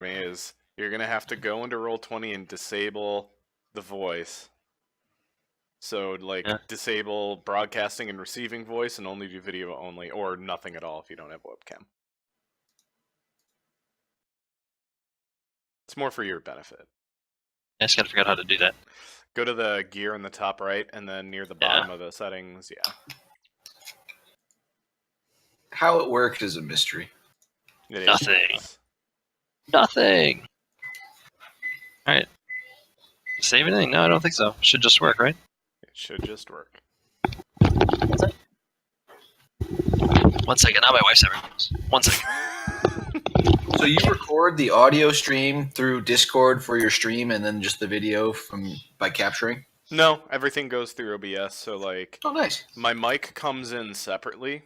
me is you're going to have to go into Roll20 and disable the voice. So, disable broadcasting and receiving voice and only do video only, or nothing at all if you don't have webcam. It's more for your benefit. I just gotta figure out how to do that. Go to the gear in the top right, and then near the bottom of the settings, How it worked is a mystery. Nothing. Alright. Save anything? No, I don't think so. Should just work, right? It should just work. 1 second, now my wife's having problems. 1 second. So you record the audio stream through Discord for your stream, and then just the video by capturing? No, everything goes through OBS. So oh, nice. My mic comes in separately,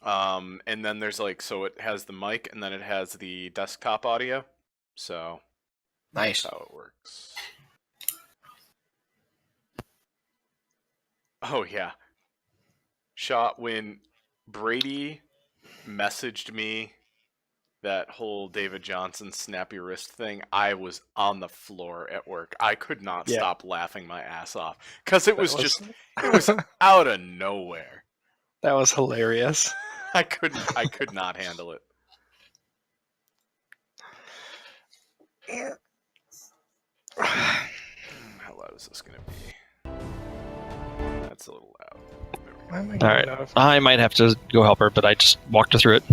and then there's so it has the mic, and then it has the desktop audio. So nice. That's how it works. Oh yeah, Shaw, when Brady messaged me that whole David Johnson snappy wrist thing, I was on the floor at work. I could not stop laughing my ass off because it was out of nowhere. That was hilarious. I could not handle it. How loud is this going to be? That's a little loud. Alright, I might have to go help her, but I just walked her through it.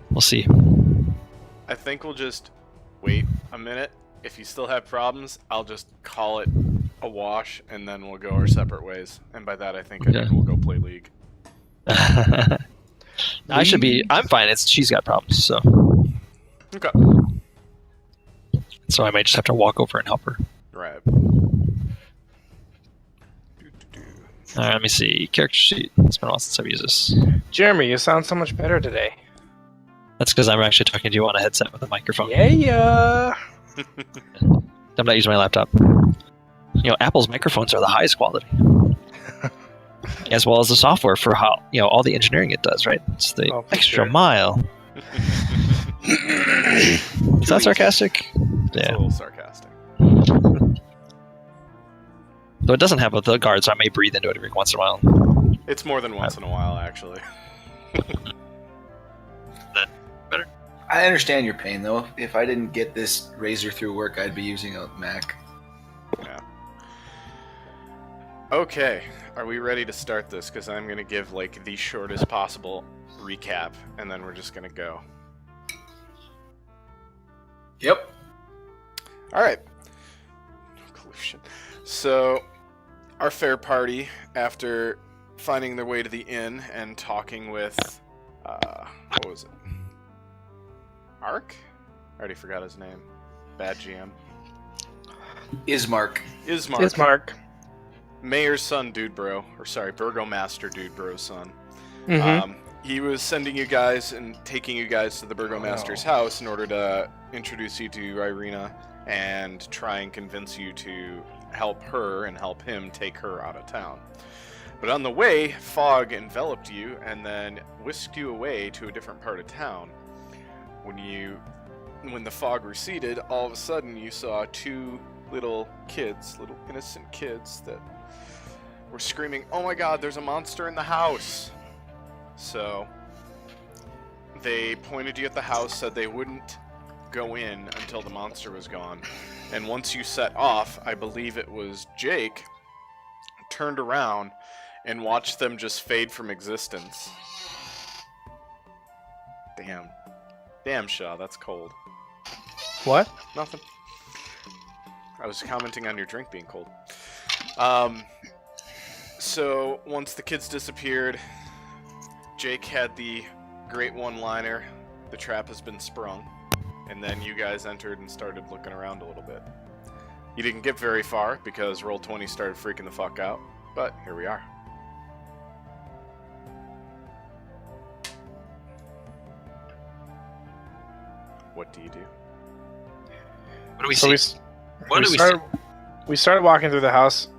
We'll see. I think we'll just wait a minute. If you still have problems, I'll just call it a wash, and then we'll go our separate ways. And by that, I think we'll go play League. I'm fine. She's got problems, so. Okay. So I might just have to walk over and help her. Right. Alright, let me see. Character sheet. It's been a while since I've used this. Jeremy, you sound so much better today. That's because I'm actually talking to you on a headset with a microphone. Yeah. I'm not using my laptop. Apple's microphones are the highest quality. As well as the software for how, all the engineering it does, right? It's the extra mile. Is that sarcastic? It's a little sarcastic. Though it doesn't have the guard, so I may breathe into it every once in a while. It's more than once in a while, actually. That better? I understand your pain, though. If I didn't get this Razer through work, I'd be using a Mac. Yeah. Okay, are we ready to start this? Because I'm going to give, the shortest possible recap, and then we're just going to go. Yep. Alright. No collusion. So, our fair party, after finding their way to the inn and talking with, what was it? Ark? I already forgot his name. Bad GM. Ismark. Mayor's son, Burgomaster Dudebro's son. Mm-hmm. He was sending you guys and taking you guys to the Burgomaster's house in order to introduce you to Irina and try and convince you to help her and help him take her out of town. But on the way, fog enveloped you and then whisked you away to a different part of town. When the fog receded, all of a sudden you saw two little innocent kids that were screaming, "Oh my god, there's a monster in the house!" So they pointed you at the house, said they wouldn't go in until the monster was gone. And once you set off, I believe it was Jake, turned around and watched them just fade from existence. Damn, Shaw, that's cold. What? Nothing. I was commenting on your drink being cold. So once the kids disappeared, Jake had the great one-liner, "The trap has been sprung," and then you guys entered and started looking around a little bit. You didn't get very far because Roll20 started freaking the fuck out, but here we are. What do you do? What do we see? We started walking through the house.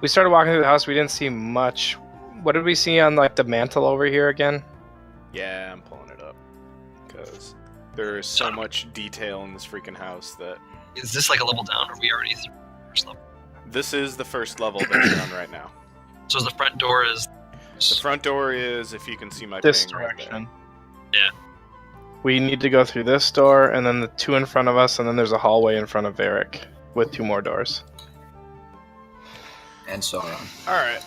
We didn't see much. What did we see on the mantle over here again? Yeah, I'm pulling it up. because there is so much detail in this freaking house that... Is this like a level down, or are we already through the first level? This is the first level that you're on right now. So the front door is... The front door is, if you can see my This ping right direction. Yeah. We need to go through this door, and then the two in front of us, and then there's a hallway in front of Varric with 2 more doors. And so on. Alright,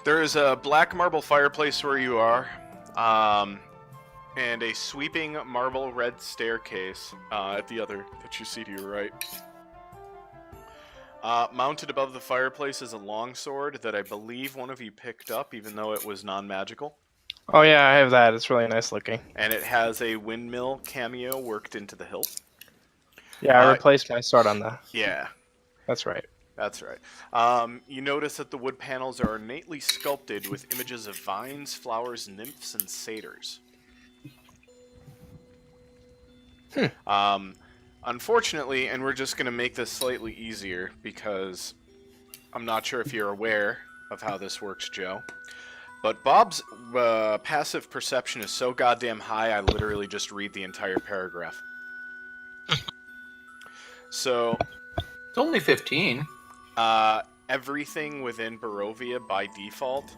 there is a black marble fireplace where you are, and a sweeping marble red staircase at the other that you see to your right. Mounted above the fireplace is a longsword that I believe one of you picked up, even though it was non-magical. Oh yeah, I have that. It's really nice looking. And it has a windmill cameo worked into the hilt. Yeah, I replaced my sword on that. Yeah. That's right. That's right. You notice that the wood panels are ornately sculpted with images of vines, flowers, nymphs, and satyrs. Unfortunately, and we're just going to make this slightly easier because I'm not sure if you're aware of how this works, Joe. But Bob's passive perception is so goddamn high, I literally just read the entire paragraph. So... It's only 15. Everything within Barovia by default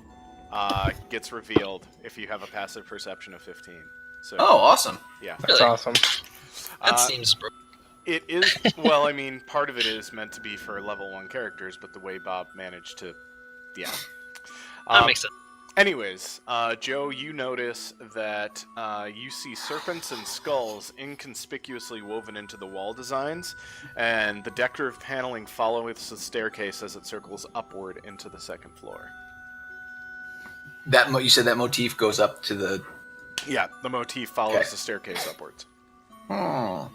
gets revealed if you have a passive perception of 15. So, Oh, awesome. yeah. That's awesome. That seems broken. It is, well, I mean, part of it is meant to be for level 1 characters, but the way Bob managed to, yeah. That makes sense. Anyways, Joe, you notice that you see serpents and skulls inconspicuously woven into the wall designs, and the decorative paneling follows the staircase as it circles upward into the 2nd floor. You said that motif goes up to the... Yeah, the motif follows the staircase upwards. Oh.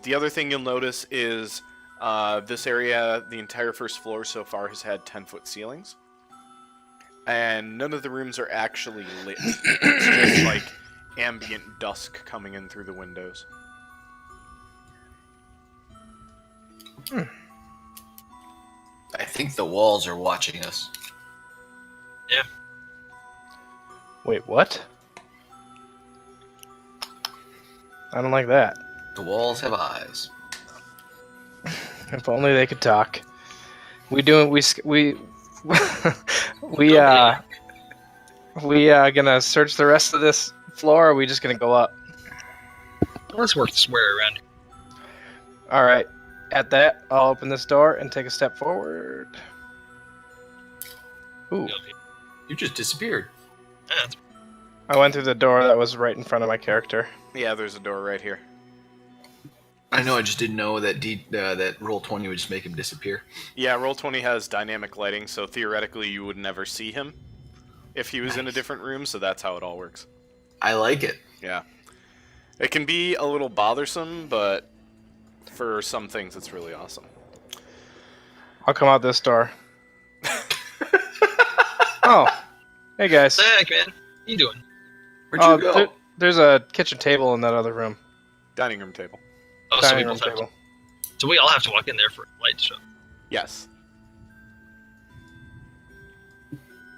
The other thing you'll notice is this area, the entire 1st floor so far, has had 10-foot ceilings. And none of the rooms are actually lit. It's just like ambient dusk coming in through the windows. I think the walls are watching us. Yeah. Wait, what? I don't like that. The walls have eyes. If only they could talk. We gonna search the rest of this floor, or are we just gonna go up? Let's work this way around. Alright. At that, I'll open this door and take a step forward. Ooh. You just disappeared. Yeah, that's... I went through the door that was right in front of my character. Yeah, there's a door right here. I know, I just didn't know that that Roll20 would just make him disappear. Yeah, Roll20 has dynamic lighting, so theoretically you would never see him if he was in a different room, so that's how it all works. I like it. Yeah. It can be a little bothersome, but for some things it's really awesome. I'll come out this door. Oh. Hey, guys. Heck, man. What you doing? Where'd you go? There's a kitchen table in that other room. Dining room table. Oh, so we Dining room both have to, table. so we all have to walk in there for light show. Yes.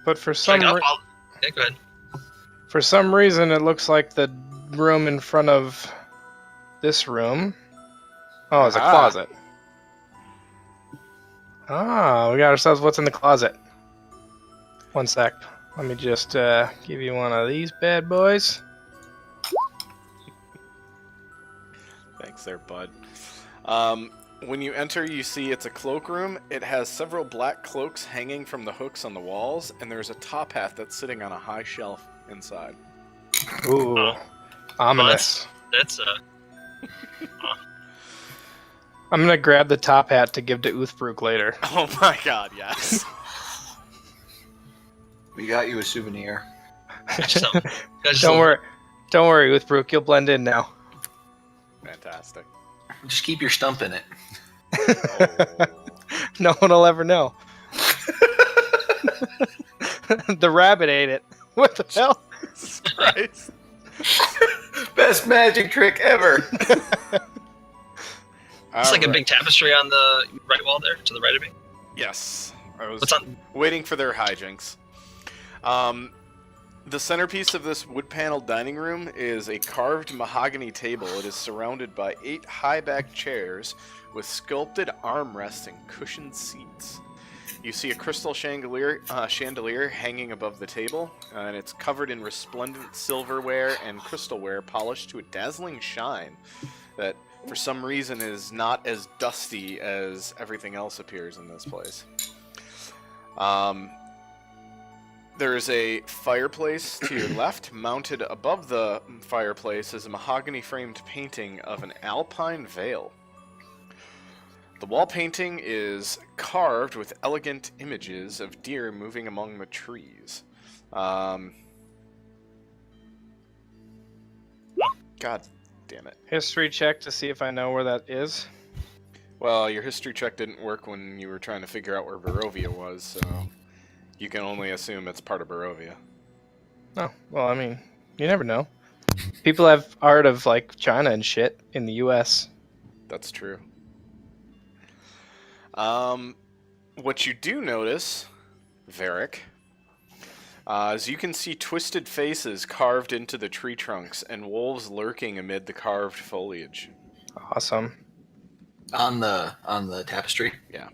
But for Check some it out, yeah, go ahead. for some reason, it looks like the room in front of this room. Oh, it's a Ah. closet. Ah, we got ourselves what's in the closet. One sec. Let me just give you one of these bad boys. Thanks there, bud. When you enter, you see it's a cloakroom. It has several black cloaks hanging from the hooks on the walls, and there's a top hat that's sitting on a high shelf inside. Ooh, Oh. ominous. That's I'm gonna grab the top hat to give to Uthbruk later. Oh my god, yes. We got you a souvenir. Don't worry, Uthbruk. You'll blend in now. Fantastic. Just keep your stump in it. Oh. No one will ever know. The rabbit ate it. What the hell? Jesus Christ. Best magic trick ever. It's like a big tapestry on the right wall there, to the right of me. Yes. I was What's on? waiting for their hijinks. The centerpiece of this wood-paneled dining room is a carved mahogany table. It is surrounded by 8 high-backed chairs with sculpted armrests and cushioned seats. You see a crystal chandelier hanging above the table, and it's covered in resplendent silverware and crystalware polished to a dazzling shine that, for some reason, is not as dusty as everything else appears in this place. There is a fireplace to your left. Mounted above the fireplace is a mahogany-framed painting of an alpine vale. The wall painting is carved with elegant images of deer moving among the trees. God damn it. History check to see if I know where that is. Well, your history check didn't work when you were trying to figure out where Barovia was, so you can only assume it's part of Barovia. Oh, well, I mean, you never know. People have art of, like, China and shit in the U.S. That's true. What you do notice, Varric, is you can see twisted faces carved into the tree trunks and wolves lurking amid the carved foliage. Awesome. On the tapestry. Yeah.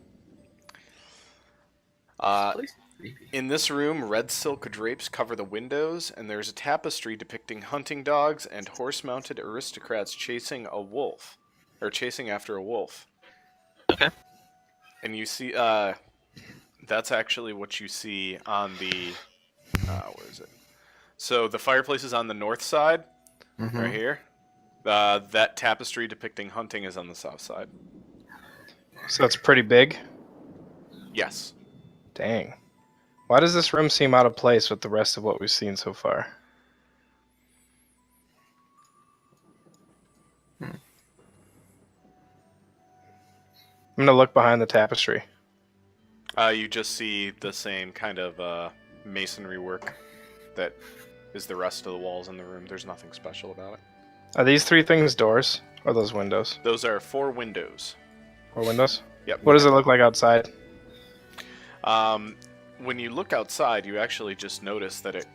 In this room, red silk drapes cover the windows, and there's a tapestry depicting hunting dogs and horse-mounted aristocrats chasing a wolf, or chasing after a wolf. Okay. And you see, that's actually what you see on the, where is it? So the fireplace is on the north side, right here. That tapestry depicting hunting is on the south side. So it's pretty big? Yes. Dang. Why does this room seem out of place with the rest of what we've seen so far? I'm going to look behind the tapestry. You just see the same kind of masonry work that is the rest of the walls in the room. There's nothing special about it. Are these 3 things doors? Or those windows? Those are 4 windows. 4 windows? Yep. What does it look like outside? When you look outside, you actually just notice that it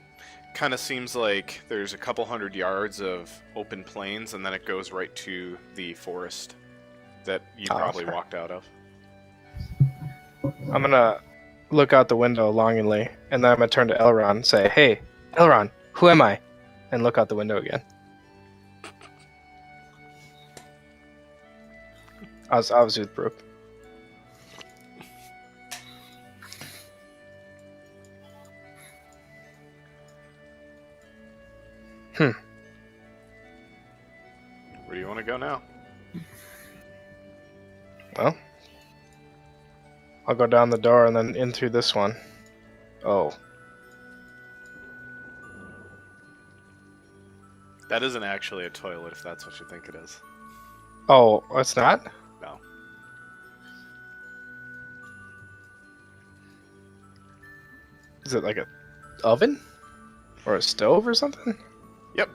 kind of seems like there's a couple hundred yards of open plains, and then it goes right to the forest that you probably walked out of. I'm gonna look out the window longingly, and then I'm gonna turn to Elron and say, "Hey, Elron, who am I?" And look out the window again. I was with Brooke. Where do you want to go now? Well, I'll go down the door and then in through this one. Oh. That isn't actually a toilet, if that's what you think it is. Oh, it's not? No. Is it like a oven? Or a stove or something? Yep.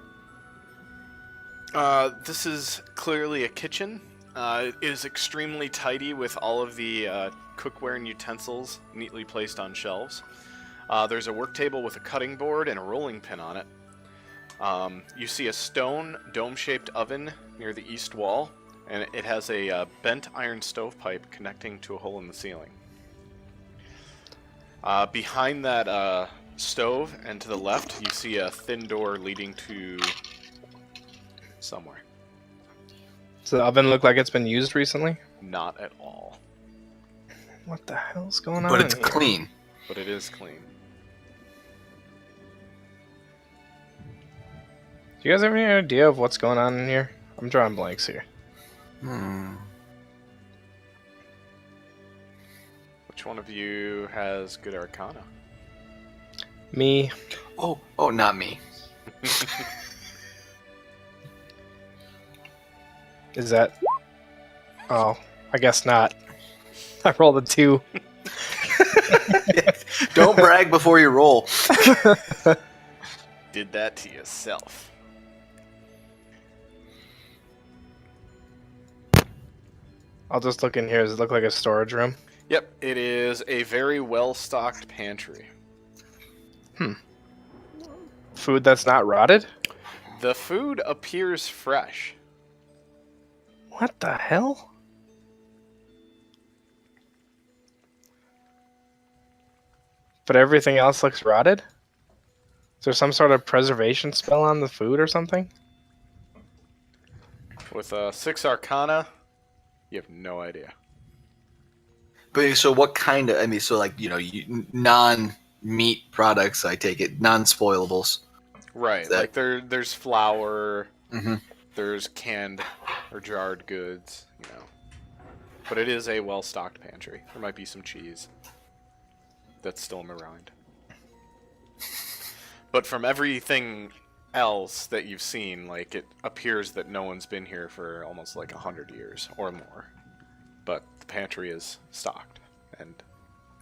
This is clearly a kitchen. It is extremely tidy with all of the cookware and utensils neatly placed on shelves. There's a work table with a cutting board and a rolling pin on it. You see a stone dome-shaped oven near the east wall, and it has a bent iron stovepipe connecting to a hole in the ceiling. Behind that stove and to the left, you see a thin door leading to somewhere. Does the oven look like it's been used recently? Not at all. What the hell's going on? But it's here? clean. But it is clean. Do you guys have any idea of what's going on in here? I'm drawing blanks here. Which one of you has good arcana? Me. Oh, not me. Is that... Oh, I guess not. I rolled a 2. Don't brag before you roll. Did that to yourself. I'll just look in here. Does it look like a storage room? Yep, it is a very well-stocked pantry. food that's not rotted? The food appears fresh. What the hell? But everything else looks rotted? Is there some sort of preservation spell on the food or something? With 6 Arcana, you have no idea. But so what kind of? I mean, so like non-meat products. I take it non-spoilables. Right, That- like there's flour, Mm-hmm. there's canned or jarred goods, But it is a well-stocked pantry. There might be some cheese that's still around. But from everything else that you've seen, like, it appears that no one's been here for almost like 100 years or more. But the pantry is stocked and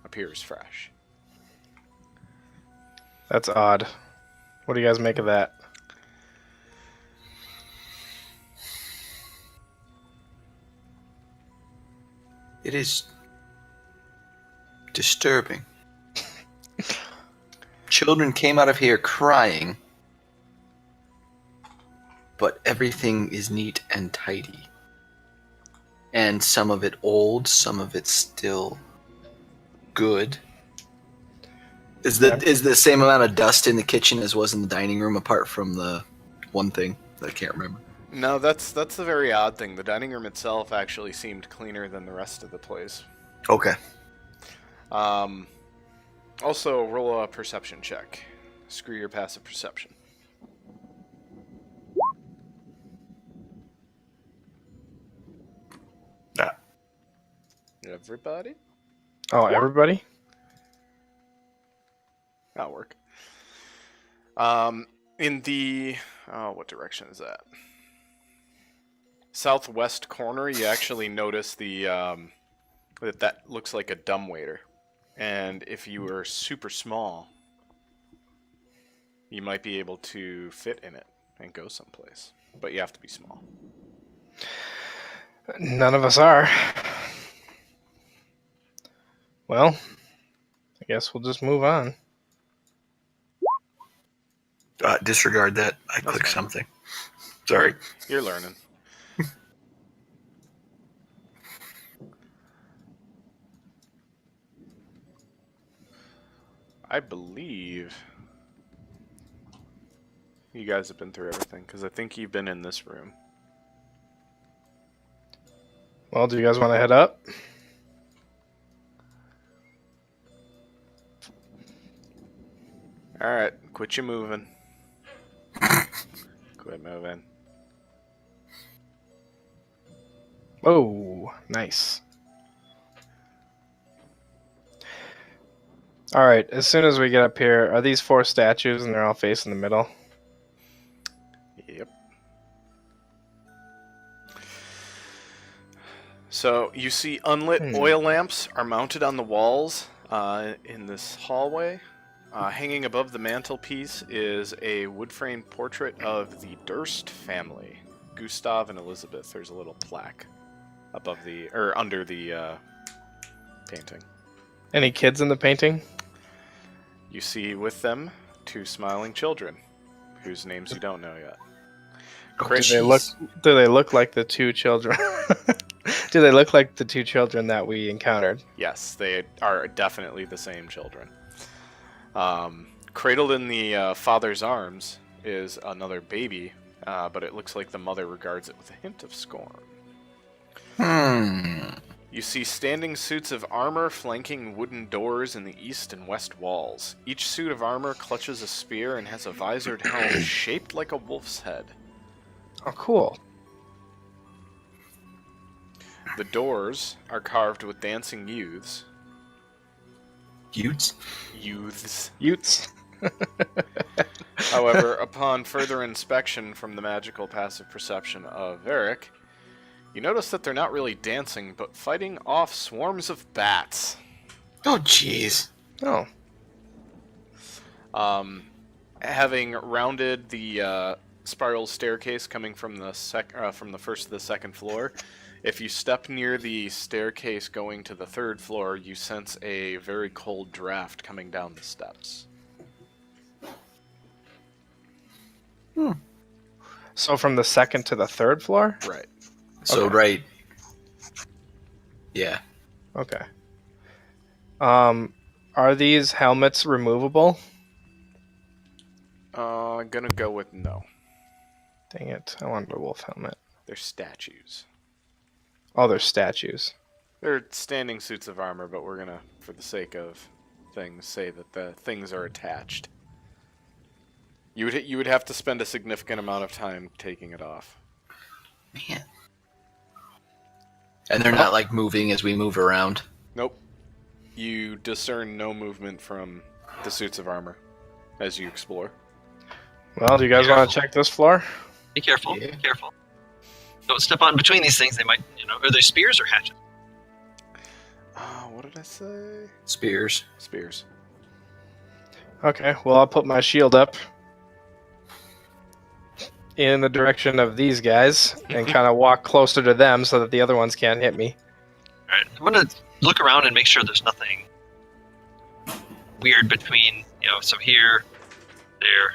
appears fresh. That's odd. What do you guys make of that? It is disturbing. Children came out of here crying, but everything is neat and tidy. And some of it old, some of it still good. Is the same amount of dust in the kitchen as was in the dining room, apart from the one thing that I can't remember? No, that's the very odd thing. The dining room itself actually seemed cleaner than the rest of the place. Okay. Also, roll a perception check. Screw your passive perception. Ah. Everybody? Oh, everybody? That'll work. In the... Oh, what direction is that? Southwest corner, you actually notice the... that looks like a dumbwaiter. And if you were super small, you might be able to fit in it and go someplace. But you have to be small. None of us are. Well, I guess we'll just move on. Disregard that. I clicked something. Sorry. You're learning. I believe you guys have been through everything, because I think you've been in this room. Well, do you guys want to head up? Alright, quit you moving. Quit moving. Oh, nice. All right, as soon as we get up here, are these 4 statues and they're all facing the middle? Yep. So, you see unlit oil lamps are mounted on the walls in this hallway. Hanging above the mantelpiece is a wood-framed portrait of the Durst family, Gustav and Elizabeth. There's a little plaque above the, or under the painting. Any kids in the painting? You see with them 2 smiling children, whose names you don't know yet. Do they look like the 2 children? Do they look like the 2 children that we encountered? Yes, they are definitely the same children. Cradled in the father's arms is another baby, but it looks like the mother regards it with a hint of scorn. You see standing suits of armor flanking wooden doors in the east and west walls. Each suit of armor clutches a spear and has a visored helm shaped like a wolf's head. Oh, cool. The doors are carved with dancing youths. Utes? Youths. Utes. However, upon further inspection from the magical passive perception of Varric, you notice that they're not really dancing, but fighting off swarms of bats. Oh, jeez. Oh. Having rounded the spiral staircase coming from the from the first to the second floor, if you step near the staircase going to the 3rd floor, you sense a very cold draft coming down the steps. So from the second to the third floor? Right. So Okay. right. Yeah. Okay. Are these helmets removable? I'm gonna go with no. Dang it! I wanted a wolf helmet. They're statues. Oh, they're statues. They're standing suits of armor, but we're gonna, for the sake of things, say that the things are attached. You would have to spend a significant amount of time taking it off. Man. And they're not like moving as we move around. Nope. You discern no movement from the suits of armor as you explore. Well, do you guys want to check this floor? Be careful. Yeah. Be careful. Don't step on between these things. They might, are they spears or hatchets? What did I say? Spears. Spears. Okay. Well, I'll put my shield up in the direction of these guys and kind of walk closer to them so that the other ones can't hit me. All right. I'm gonna look around and make sure there's nothing weird between, so here, there.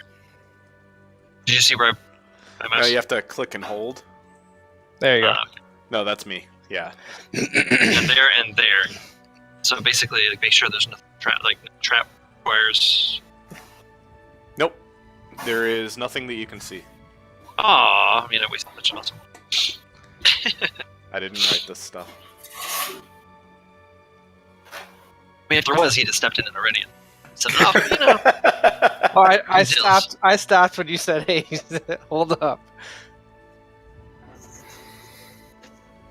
Did you see where I No, messed? you have to click and hold. There you go. No, that's me. Yeah. And there and there. So basically, like, make sure there's no trap wires. Nope. There is nothing that you can see. Aw, I wasted much muscle. I didn't write this stuff. If there was, he'd have stepped in already and said, "Oh, Oh, I Details. stopped. I stopped when you said, "Hey, hold up."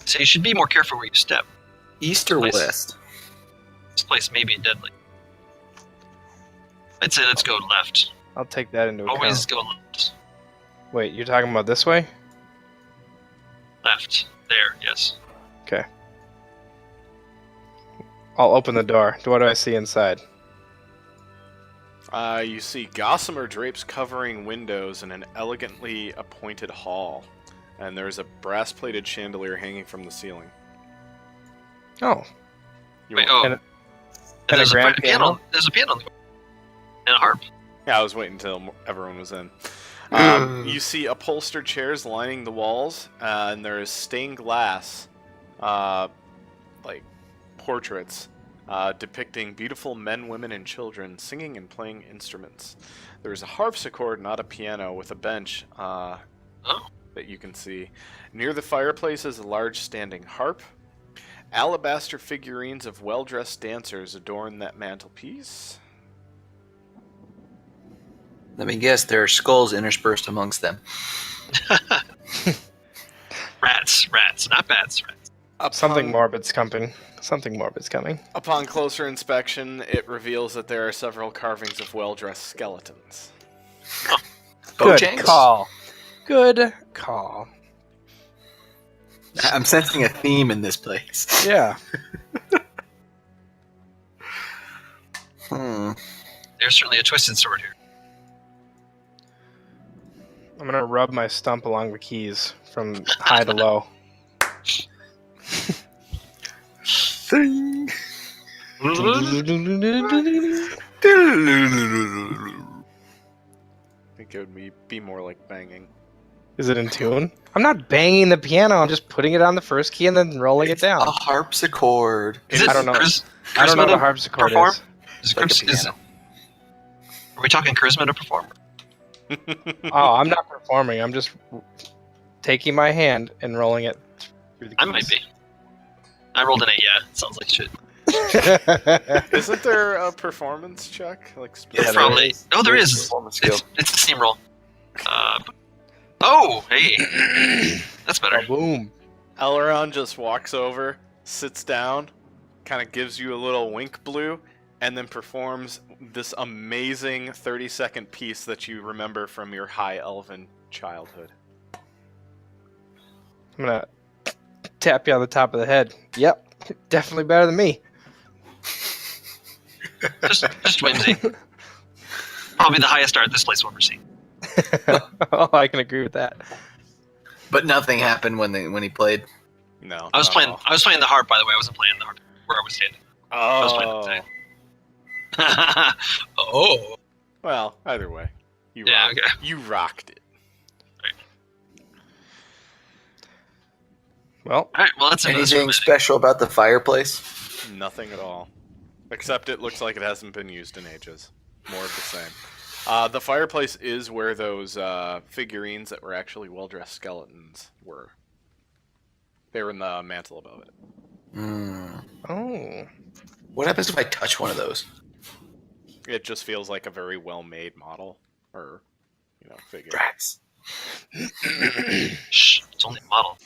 So you should be more careful where you step. East or Nice. west? This place may be deadly. I'd say let's go left. I'll take that into account. Always go left. Wait, you're talking about this way? Left. There, yes. Okay. I'll open the door. What do I see inside? You see gossamer drapes covering windows in an elegantly appointed hall. And there's a brass-plated chandelier hanging from the ceiling. Oh, You Wait, want- oh. And And there's a grand piano? There's a piano on the and a harp. Yeah, I was waiting until everyone was in. You see upholstered chairs lining the walls, and there is stained glass, like portraits, depicting beautiful men, women, and children singing and playing instruments. There is a harpsichord, not a piano, with a bench that you can see. Near the fireplace is a large standing harp. Alabaster figurines of well-dressed dancers adorn that mantelpiece. Let me guess, there are skulls interspersed amongst them. Rats, not bats, rats. something morbid's coming. Something morbid's coming. Upon closer inspection, it reveals that there are several carvings of well-dressed skeletons. Good Bojangles? call. Good call. I'm sensing a theme in this place. Yeah. There's certainly a twisted sword here. I'm gonna rub my stump along the keys from high to low. Thing. I think it would be more like banging. Is it in tune? I'm not banging the piano. I'm just putting it on the first key and then rolling it down. A harpsichord. Is it I don't know. Chris, I don't know charisma what a to harpsichord perform? is. Is Like a Chris- piano. Are we talking charisma to perform? Oh, I'm not performing. I'm just taking my hand and rolling it through the keys. I might be. I rolled an 8, yeah. Sounds like shit. Isn't there a performance check? Like Yeah, there Probably. is. Oh, there There's is. performance skill. It's the same roll. Oh, hey. That's better. Boom. Elrond just walks over, sits down, kind of gives you a little wink blue, and then performs this amazing 30-second piece that you remember from your high elven childhood. I'm gonna tap you on the top of the head. Yep, definitely better than me. Just whimsy. Probably the highest art this place will ever see. Oh, I can agree with that. But nothing happened when he played. No. I was not at playing all. the harp, by the way. I wasn't playing the harp where I was standing. was playing the thing. Oh. Well, either way. Yeah, okay. You rocked it. Well, All right. Well, that's Anything special about the fireplace? Nothing at all. Except it looks like it hasn't been used in ages. More of the same. The fireplace is where those figurines that were actually well-dressed skeletons were. They were in the mantle above it. Oh. What happens if I touch one of those? It just feels like a very well-made model, or, figure. Drax. Shh, it's only a model.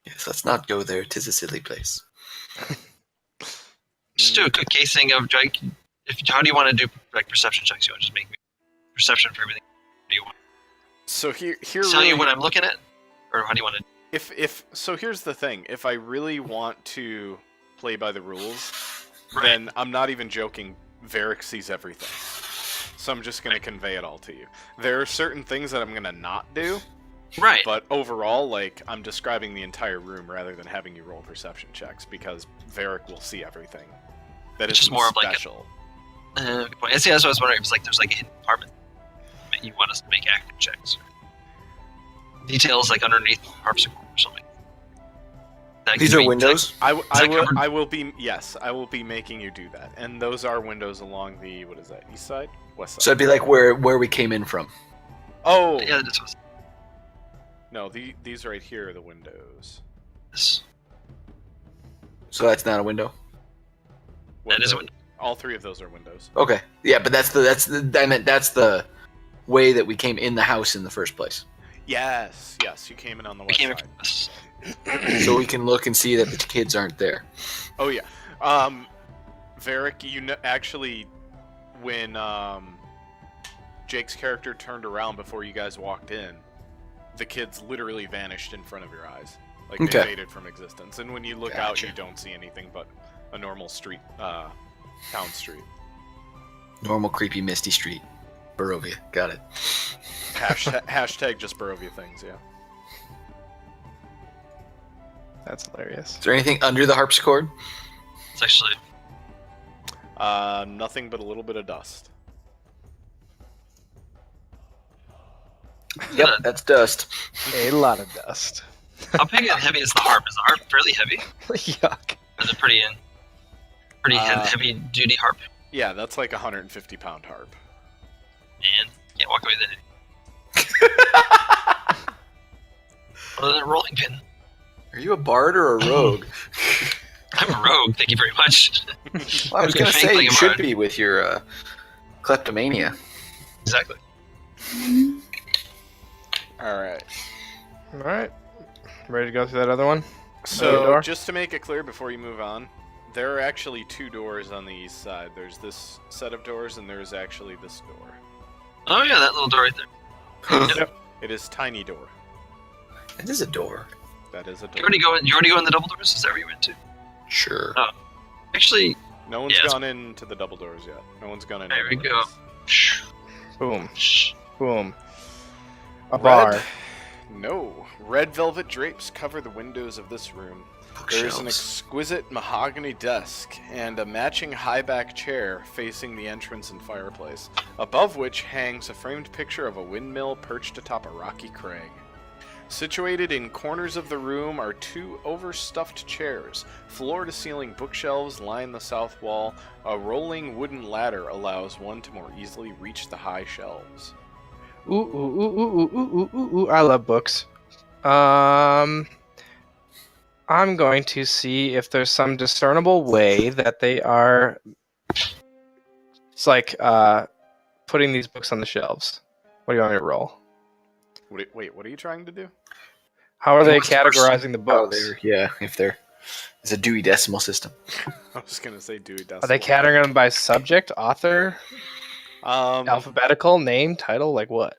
Yes, let's not go there. 'Tis a silly place. Just do a quick casing of Drake. How do you want to do perception checks? You want to just make me perception for everything? Do you want So here tell really, you what I'm looking at, or how do you want to? So here's the thing. If I really want to play by the rules, Right. then I'm not even joking. Varric sees everything. So I'm just going to convey it all to you. There are certain things that I'm going to not do, Right. but overall, I'm describing the entire room rather than having you roll perception checks, because Varric will see everything. That It's is just more of special. Good point. See, that's what I was wondering. If it's there's a hidden apartment that you want us to make active checks. Details underneath the harpsichord or something. These are windows? I covered? will be making you do that. And those are windows along the, what is that, east side? West side. So it'd be like where we came in from. Oh! Yeah, that's what's No, these right here are the windows. this. So that's not a window. That is a window. All three of those are windows. Okay. Yeah, but that's the way that we came in the house in the first place. Yes, you came in on the We west came in side. from this. So we can look and see that the kids aren't there. Oh yeah. Varric, actually, when Jake's character turned around before you guys walked in, the kids literally vanished in front of your eyes. Like, they Okay. faded from existence. And when you look out, Gotcha. you don't see anything but a normal street, town street. Normal creepy misty street. Barovia. Got it. Hashtag just Barovia things, yeah. That's hilarious. Is there anything under the harpsichord? It's actually Nothing but a little bit of dust. Yep, that's dust. A lot of dust. how big and heavy is the harp? Is the harp fairly heavy? Yuck. Or is it pretty heavy duty harp? Yeah, that's like a 150-pound harp. And can't walk away with it. Other than a rolling pin. Are you a bard or a rogue? I'm a rogue. Thank you very much. Well, I was Okay, going to fake say like you a should bard. be with your kleptomania. Exactly. Alright. Alright. Ready to go through that other one? So, door? just to make it clear before you move on, there are actually two doors on the east side. There's this set of doors, and there's actually this door. Oh yeah, that little door right there. Yep. It is tiny door. It is a door. That is a You door. already go in the double doors? Is that where you went to? Sure. Oh. Actually, No one's Yes. gone into the double doors yet. No one's gone in. There we anywhere go. else. Boom. shh. Boom. A Red- bar. No. Red velvet drapes cover the windows of this room. There's an Bookshelves. exquisite mahogany desk and a matching high-back chair facing the entrance and fireplace, above which hangs a framed picture of a windmill perched atop a rocky crag. Situated in corners of the room are two overstuffed chairs. Floor-to-ceiling bookshelves line the south wall. A rolling wooden ladder allows one to more easily reach the high shelves. Ooh, ooh, ooh, ooh, ooh, ooh, ooh, ooh. I love books. I'm going to see if there's some discernible way that they are. It's like putting these books on the shelves. What do you want me to roll? Wait, what are you trying to do? How are they What's the first- categorizing the Oh, books? if they're. It's a Dewey Decimal System. I was gonna say Dewey Decimal. Are they categorizing them by subject, author, alphabetical, name, title? Like what?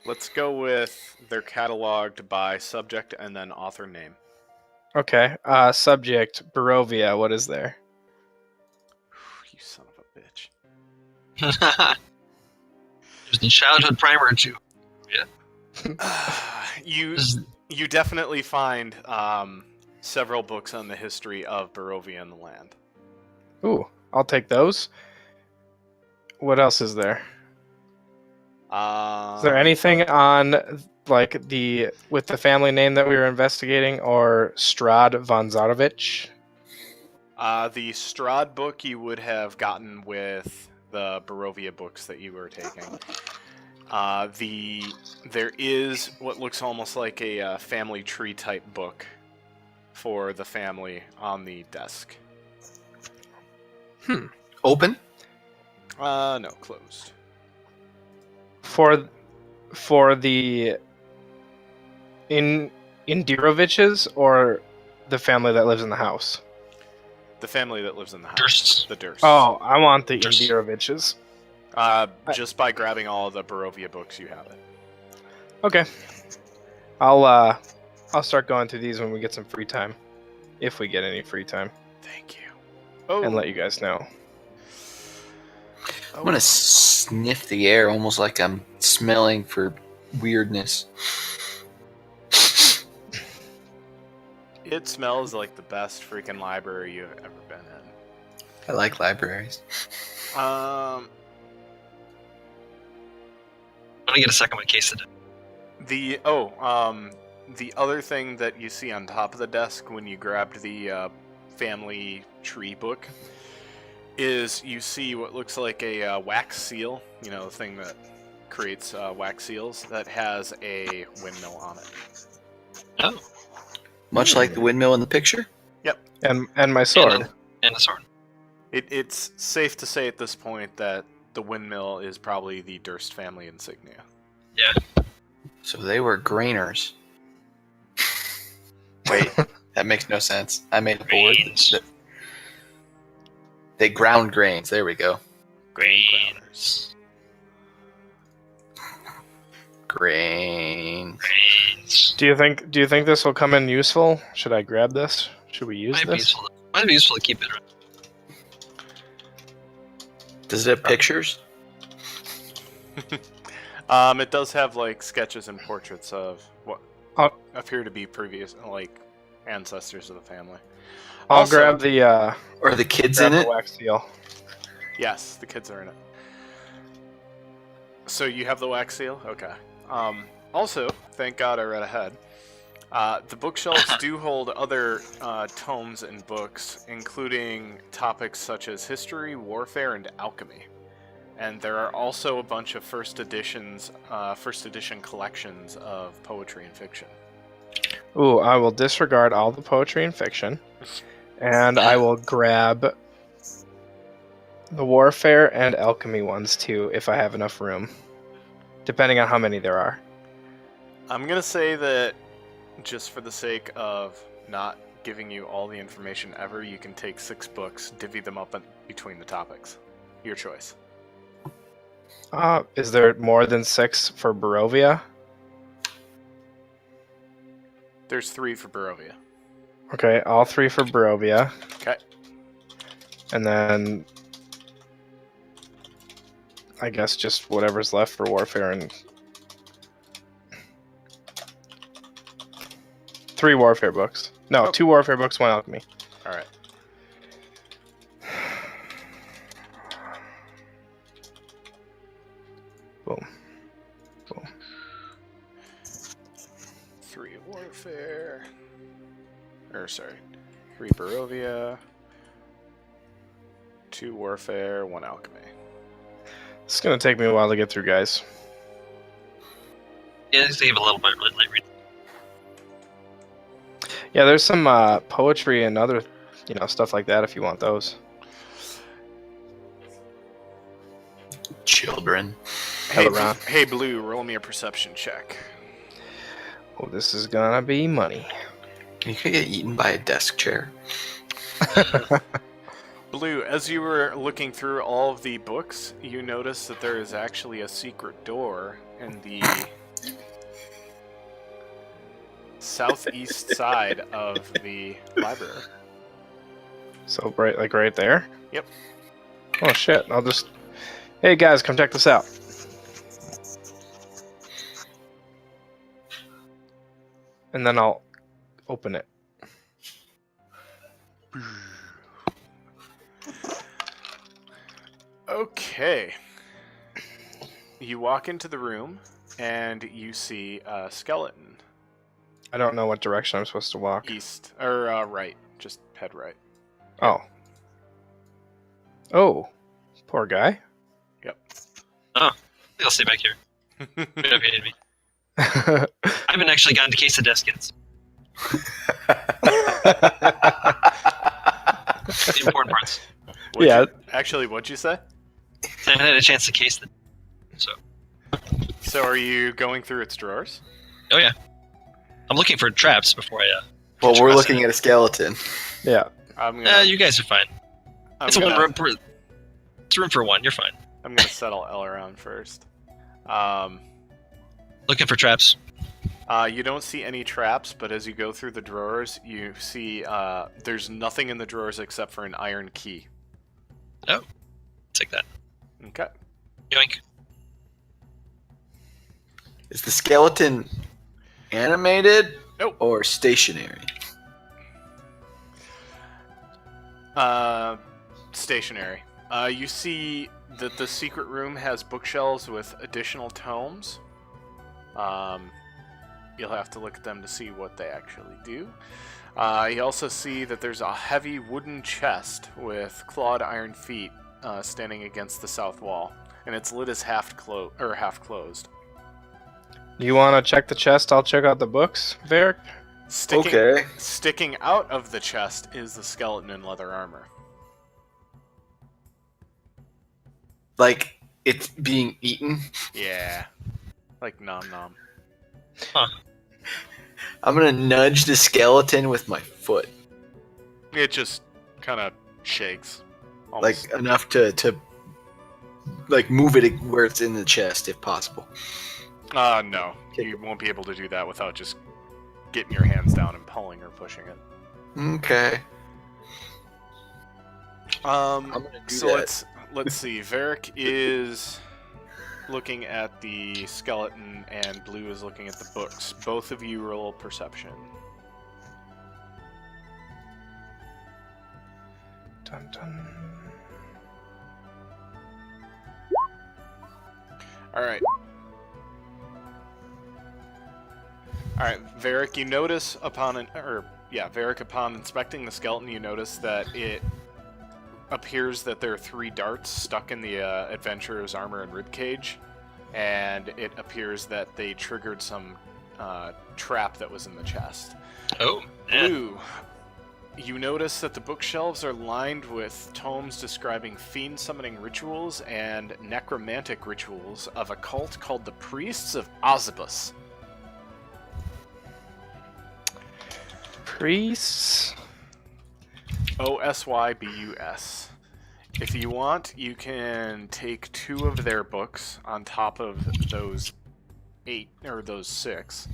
Let's go with they're cataloged by subject and then author name. Okay. Subject, Barovia. What is there? You son of a bitch. There's the childhood primer or two. You definitely find several books on the history of Barovia and the land. Ooh, I'll take those. What else is there? Is there anything on like with the family name that we were investigating, or Strahd von Zarovich? The Strahd book you would have gotten with the Barovia books that you were taking. There is what looks almost like a family tree type book for the family on the desk. Open? No, closed. For the Indiroviches, or the family that lives in the house? The family that lives in the house. Dursts. The Dursts. Oh, I want the Durst. Indiroviches. Just by grabbing all of the Barovia books, you have it. Okay. I'll start going through these when we get some free time, if we get any free time, Thank you. Oh, and let you guys know. I'm gonna sniff the air almost like I'm smelling for weirdness. It smells like the best freaking library you've ever been in. I like libraries. I'm gonna get a second one in case of The other thing that you see on top of the desk when you grabbed the family tree book is you see what looks like a wax seal, you know, the thing that creates wax seals, that has a windmill on it. Oh, Much like the windmill in the picture? And my sword. and the sword. It's safe to say at this point that the windmill is probably the Durst family insignia. Yeah. So they were grainers. Wait, that makes no sense. I made a board. Grains. They ground grains. There we go. Grains. Grains. Grains. Do you think this will come in useful? Should I grab this? Should we use Might be this? useful. Might be useful to keep it around. Does it have pictures? It does have like sketches and portraits of what appear to be previous like ancestors of the family. I'll Also- grab the Or are the kids grab in the it? wax seal. Yes, the kids are in it. So you have the wax seal? Okay. Also, thank God I read ahead. The bookshelves do hold other tomes and books, including topics such as history, warfare, and alchemy. And there are also a bunch of first edition collections of poetry and fiction. Ooh, I will disregard all the poetry and fiction, and I will grab the warfare and alchemy ones too, if I have enough room, depending on how many there are. I'm gonna say that just for the sake of not giving you all the information ever, you can take 6 books, divvy them up between the topics. Your choice. Is there more than 6 for Barovia? There's 3 for Barovia. Okay, all 3 for Barovia. Okay. And then I guess just whatever's left for warfare and 3 warfare books. No, Oh. 2 warfare books, 1 alchemy. All right. Boom. Boom. 3 warfare. Or sorry, 3 Barovia. 2 warfare, 1 alchemy. It's gonna take me a while to get through, guys. Yeah, just give a little bit of light read. Yeah, there's some poetry and other, stuff like that if you want those. Children. Hey, Have it around. hey, Blue, roll me a perception check. Oh, this is gonna be money. You could get eaten by a desk chair. Blue, as you were looking through all of the books, you notice that there is actually a secret door in the southeast side of the library. So right there? Yep. Oh shit, Hey guys, come check this out. And then I'll open it. Okay. You walk into the room, and you see a skeleton. I don't know what direction I'm supposed to walk. East, or right. Just head right. Oh. Oh. Poor guy. Yep. Oh, I'll stay back here. If you need me. I haven't actually gotten to case the desk yet. The important parts. What'd you say? I haven't had a chance to case them. So are you going through its drawers? Oh yeah. I'm looking for traps before I. Well, we're looking at a skeleton. Yeah. You guys are fine. It's room for one. You're fine. I'm gonna settle L around first. Looking for traps. You don't see any traps, but as you go through the drawers, you see there's nothing in the drawers except for an iron key. Oh, take that. Okay. Yoink. Is the skeleton animated Nope. or stationary? Stationary. You see that the secret room has bookshelves with additional tomes. You'll have to look at them to see what they actually do. You also see that there's a heavy wooden chest with clawed iron feet standing against the south wall, and its lid is half closed. You want to check the chest? I'll check out the books, Varric. Sticking out of the chest is the skeleton in leather armor. Like it's being eaten? Yeah. Like nom nom. Huh. I'm gonna nudge the skeleton with my foot. It just kind of shakes. Almost. Like enough to like move it where it's in the chest if possible. No. You won't be able to do that without just getting your hands down and pulling or pushing it. Okay. I'm gonna do so that. let's see. Varric is looking at the skeleton and Blue is looking at the books. Both of you roll perception. Dun, dun. Alright, Varric, you notice upon inspecting the skeleton, you notice that it appears that there are 3 darts stuck in the adventurer's armor and ribcage, and it appears that they triggered some trap that was in the chest. Oh, yeah. Blue, you notice that the bookshelves are lined with tomes describing fiend-summoning rituals and necromantic rituals of a cult called the Priests of Ozibus. Priests? Osybus. If you want, you can take 2 of their books on top of those 8 or those 6.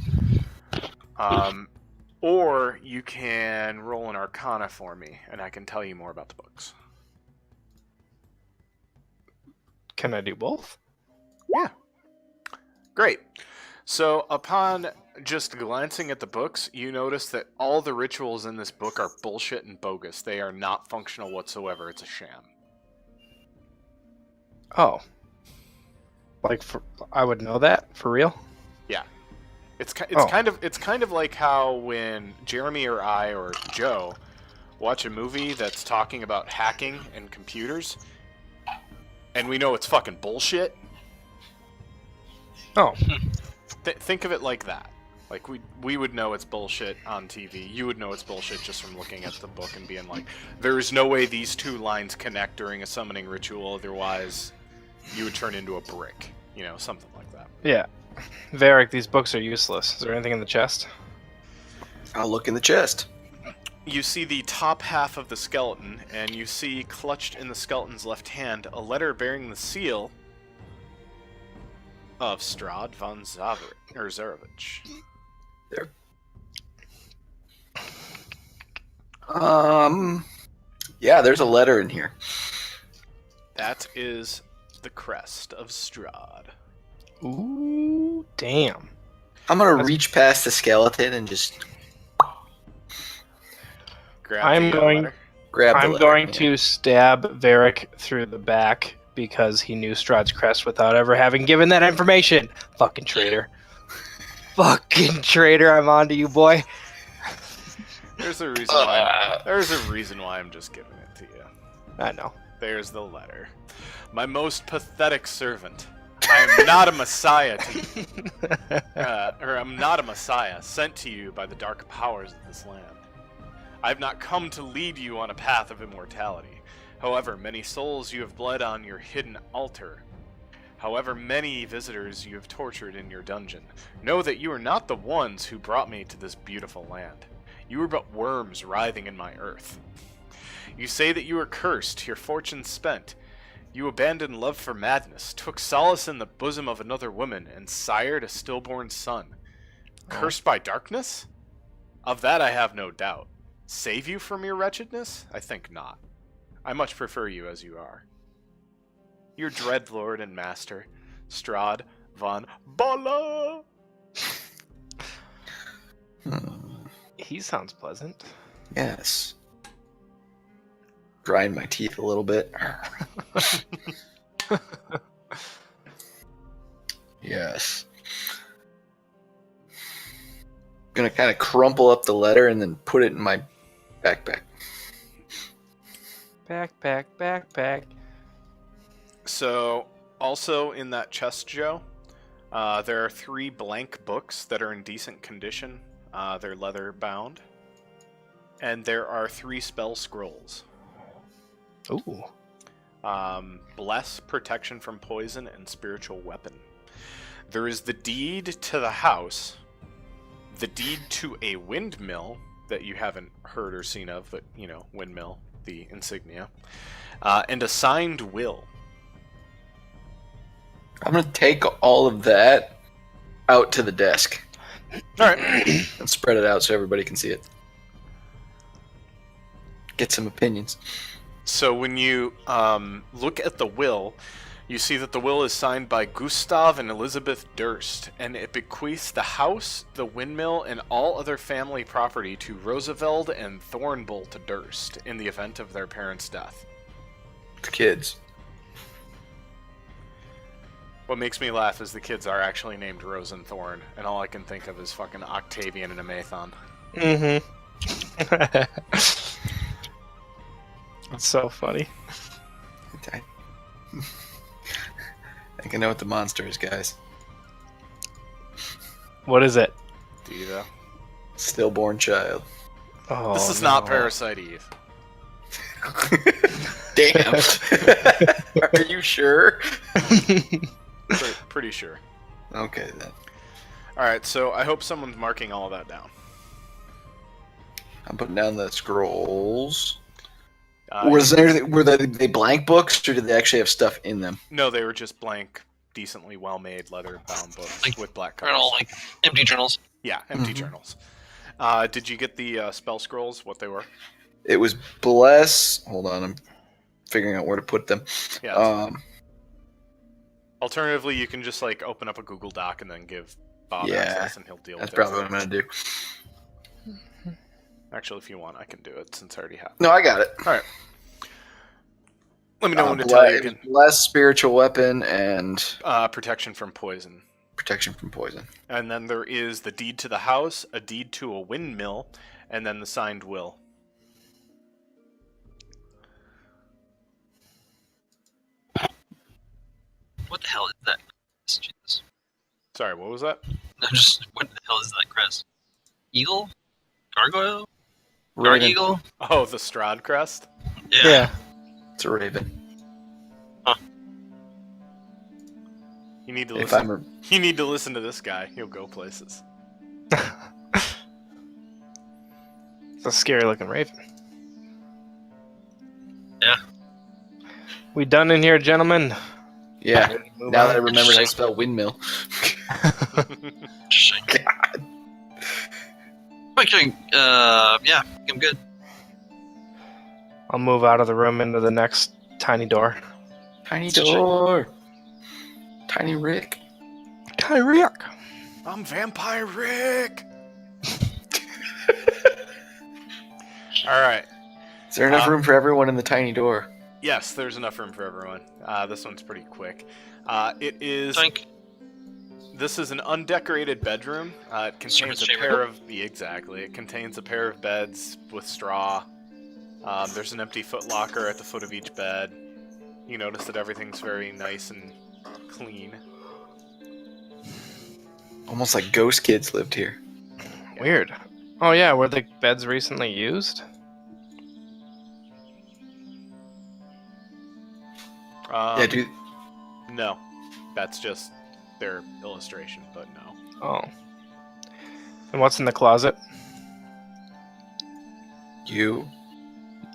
Or you can roll an Arcana for me, and I can tell you more about the books. Can I do both? Yeah. Great. So upon just glancing at the books, you notice that all the rituals in this book are bullshit and bogus. They are not functional whatsoever. It's a sham. Oh. I would know that? For real? Yeah. It's kind of like how when Jeremy or I or Joe watch a movie that's talking about hacking and computers, and we know it's fucking bullshit. Oh. Think of it like that. Like we would know it's bullshit on TV. You would know it's bullshit just from looking at the book and being like, there is no way these 2 lines connect during a summoning ritual, otherwise you would turn into a brick. You know, something like that. Yeah. Varric, these books are useless. Is there anything in the chest? I'll look in the chest. You see the top half of the skeleton, and you see clutched in the skeleton's left hand a letter bearing the seal of Strahd von Zarovich. There. Yeah, there's a letter in here. That is the crest of Strahd. Ooh, damn. I'm gonna reach past the skeleton and just Grab I'm the going letter. grab the I'm letter. going to stab Varric through the back because he knew Strahd's crest without ever having given that information. Fucking traitor. Fucking traitor, I'm on to you, boy. There's a reason why. There's a reason why I'm just giving it to you. I know. There's the letter. My most pathetic servant. I am not a messiah to you. Or I'm not a messiah sent to you by the dark powers of this land. I have not come to lead you on a path of immortality. However many souls you have bled on your hidden altar. However many visitors you have tortured in your dungeon. Know that you are not the ones who brought me to this beautiful land. You were but worms writhing in my earth. You say that you are cursed, your fortune spent. You abandoned love for madness, took solace in the bosom of another woman, and sired a stillborn son. Cursed by darkness? Of that I have no doubt. Save you from your wretchedness? I think not. I much prefer you as you are. Your dreadlord and master, Strahd von Bala. He sounds pleasant. Yes. Grind my teeth a little bit. Yes. Gonna kind of crumple up the letter and then put it in my backpack. Backpack. So, also in that chest, Joe, there are 3 blank books that are in decent condition. They're leather bound. And there are 3 spell scrolls. Ooh. Bless, protection from poison, and spiritual weapon. There is the deed to the house, the deed to a windmill that you haven't heard or seen of, but, you know, windmill, the insignia, and a signed will. I'm gonna take all of that out to the desk. Alright. And spread it out so everybody can see it. Get some opinions. So when you look at the will, you see that the will is signed by Gustav and Elizabeth Durst, and it bequeaths the house, the windmill, and all other family property to Roosevelt and Thornbolt Durst in the event of their parents' death. The kids. What makes me laugh is the kids are actually named Rose and Thorn, and all I can think of is fucking Octavian and Amathon. Mm-hmm. That's so funny. I think I know what the monster is, guys. What is it? Diva. Stillborn child. Oh, This is not Parasite Eve. Damn. Are you sure? Pretty sure. Okay, then. Alright, so I hope someone's marking all of that down. I'm putting down the scrolls. Were they blank books, or did they actually have stuff in them? No, they were just blank, decently well-made leather-bound books Like, with black They're covers. all like empty journals. Yeah, empty journals. Did you get the spell scrolls, what they were? It was bless. Hold on, I'm figuring out where to put them. Yeah. Alternatively, you can just like open up a Google Doc and then give Bob access, and he'll deal That's with it. probably what I'm gonna do. Actually, if you want, I can do it since I already have. No, I got it. All right. Let me know when to tell you again. Bless, spiritual weapon, and Protection from poison. protection from poison. And then there is the deed to the house, a deed to a windmill, and then the signed will. What the hell is that? Jesus. Sorry, what was that? No, just what the hell is that crest? Eagle? Gargoyle? Raven. Guard eagle? Oh, the Strahd crest? Yeah. It's a raven. You need to If listen. I'm You need to listen to this guy. He'll go places. It's a scary looking raven. Yeah. We done in here, gentlemen? yeah. Move Now on. that I remember how to spell windmill. Interesting. God. Actually, yeah, I'm good. I'll move out of the room into the next tiny door. Tiny door. Tiny Rick. Tiny Rick. I'm Vampire Rick. All right. Is there enough room for everyone in the tiny door? Yes, there's enough room for everyone. This one's pretty quick. It is. Tank. This is an undecorated bedroom. It contains a pair of exactly. It contains a pair of beds with straw. There's an empty footlocker at the foot of each bed. You notice that everything's very nice and clean. Almost like ghost kids lived here. Weird. Oh yeah, were the beds recently used? Yeah, dude. No, that's just their illustration, but no. Oh. And what's in the closet? You.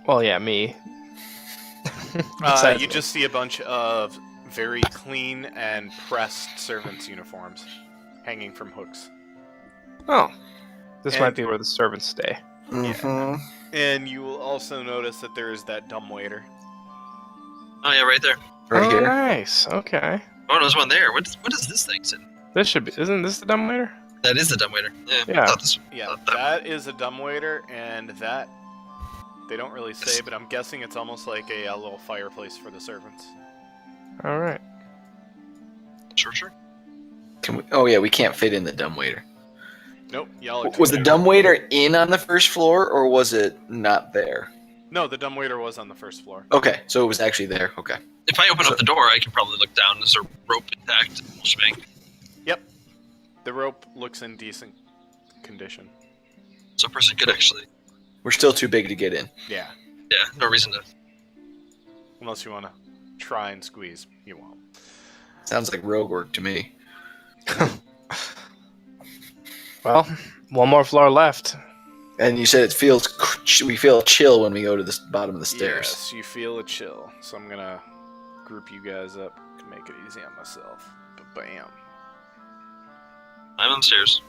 Well, yeah, me. You just see a bunch of very clean and pressed servants' uniforms hanging from hooks. Oh. This And- might be where the servants stay. Mm-hmm. And you will also notice that there is that dumbwaiter. Oh yeah, right there. Right oh, here. nice. Okay. Oh, there's one there. What is this thing sitting? This should be. Isn't this the dumbwaiter? That is the dumbwaiter. Yeah. I thought this. Yeah, that is a dumbwaiter, and that they don't really say, but I'm guessing it's almost like a little fireplace for the servants. All right. Sure. Can we? Oh yeah, we can't fit in the dumbwaiter. Nope, y'all are too Was the big. dumbwaiter in on the first floor, or was it not there? No, the dumbwaiter was on the first floor. Okay, so it was actually there. Okay. If I open up the door, I can probably look down. Is there rope intact? Shebang. Yep. The rope looks in decent condition. So a person could actually. We're still too big to get in. Yeah. Yeah, no reason to. Unless you want to try and squeeze. You won't. Sounds like rogue work to me. Well, one more floor left. And you said we feel a chill when we go to the bottom of the stairs. Yes, you feel a chill. So I'm going to group you guys up to make it easy on myself. Bam. I'm on the stairs.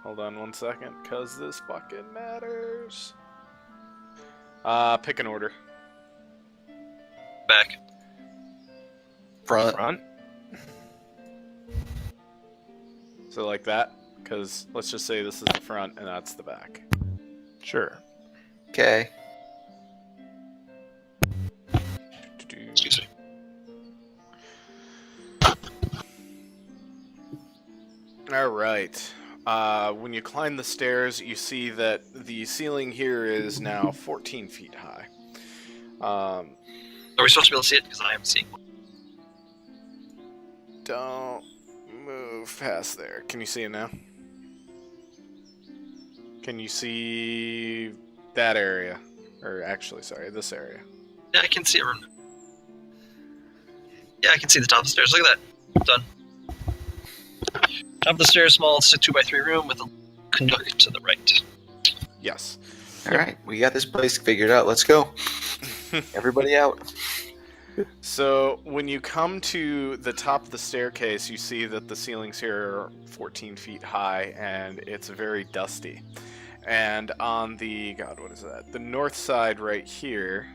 Hold on 1 second, because this fucking matters. Pick an order. Back. Front. Front. So like that, because let's just say this is the front and that's the back. Sure. Okay. Excuse me. All right. When you climb the stairs, you see that the ceiling here is now 14 feet high. Are we supposed to be able to see it? Because I am seeing one. Don't move past there. Can you see it now? Can you see that area? Or actually, sorry, this area. Yeah, I can see it. Yeah, I can see the top of the stairs. Look at that. Done. Top of the stairs, small 2x3 room with a conduit to the right. Yes. All right, we got this place figured out. Let's go. Everybody out. So when you come to the top of the staircase, you see that the ceilings here are 14 feet high and it's very dusty. And on the, God, what is that? The north side right here,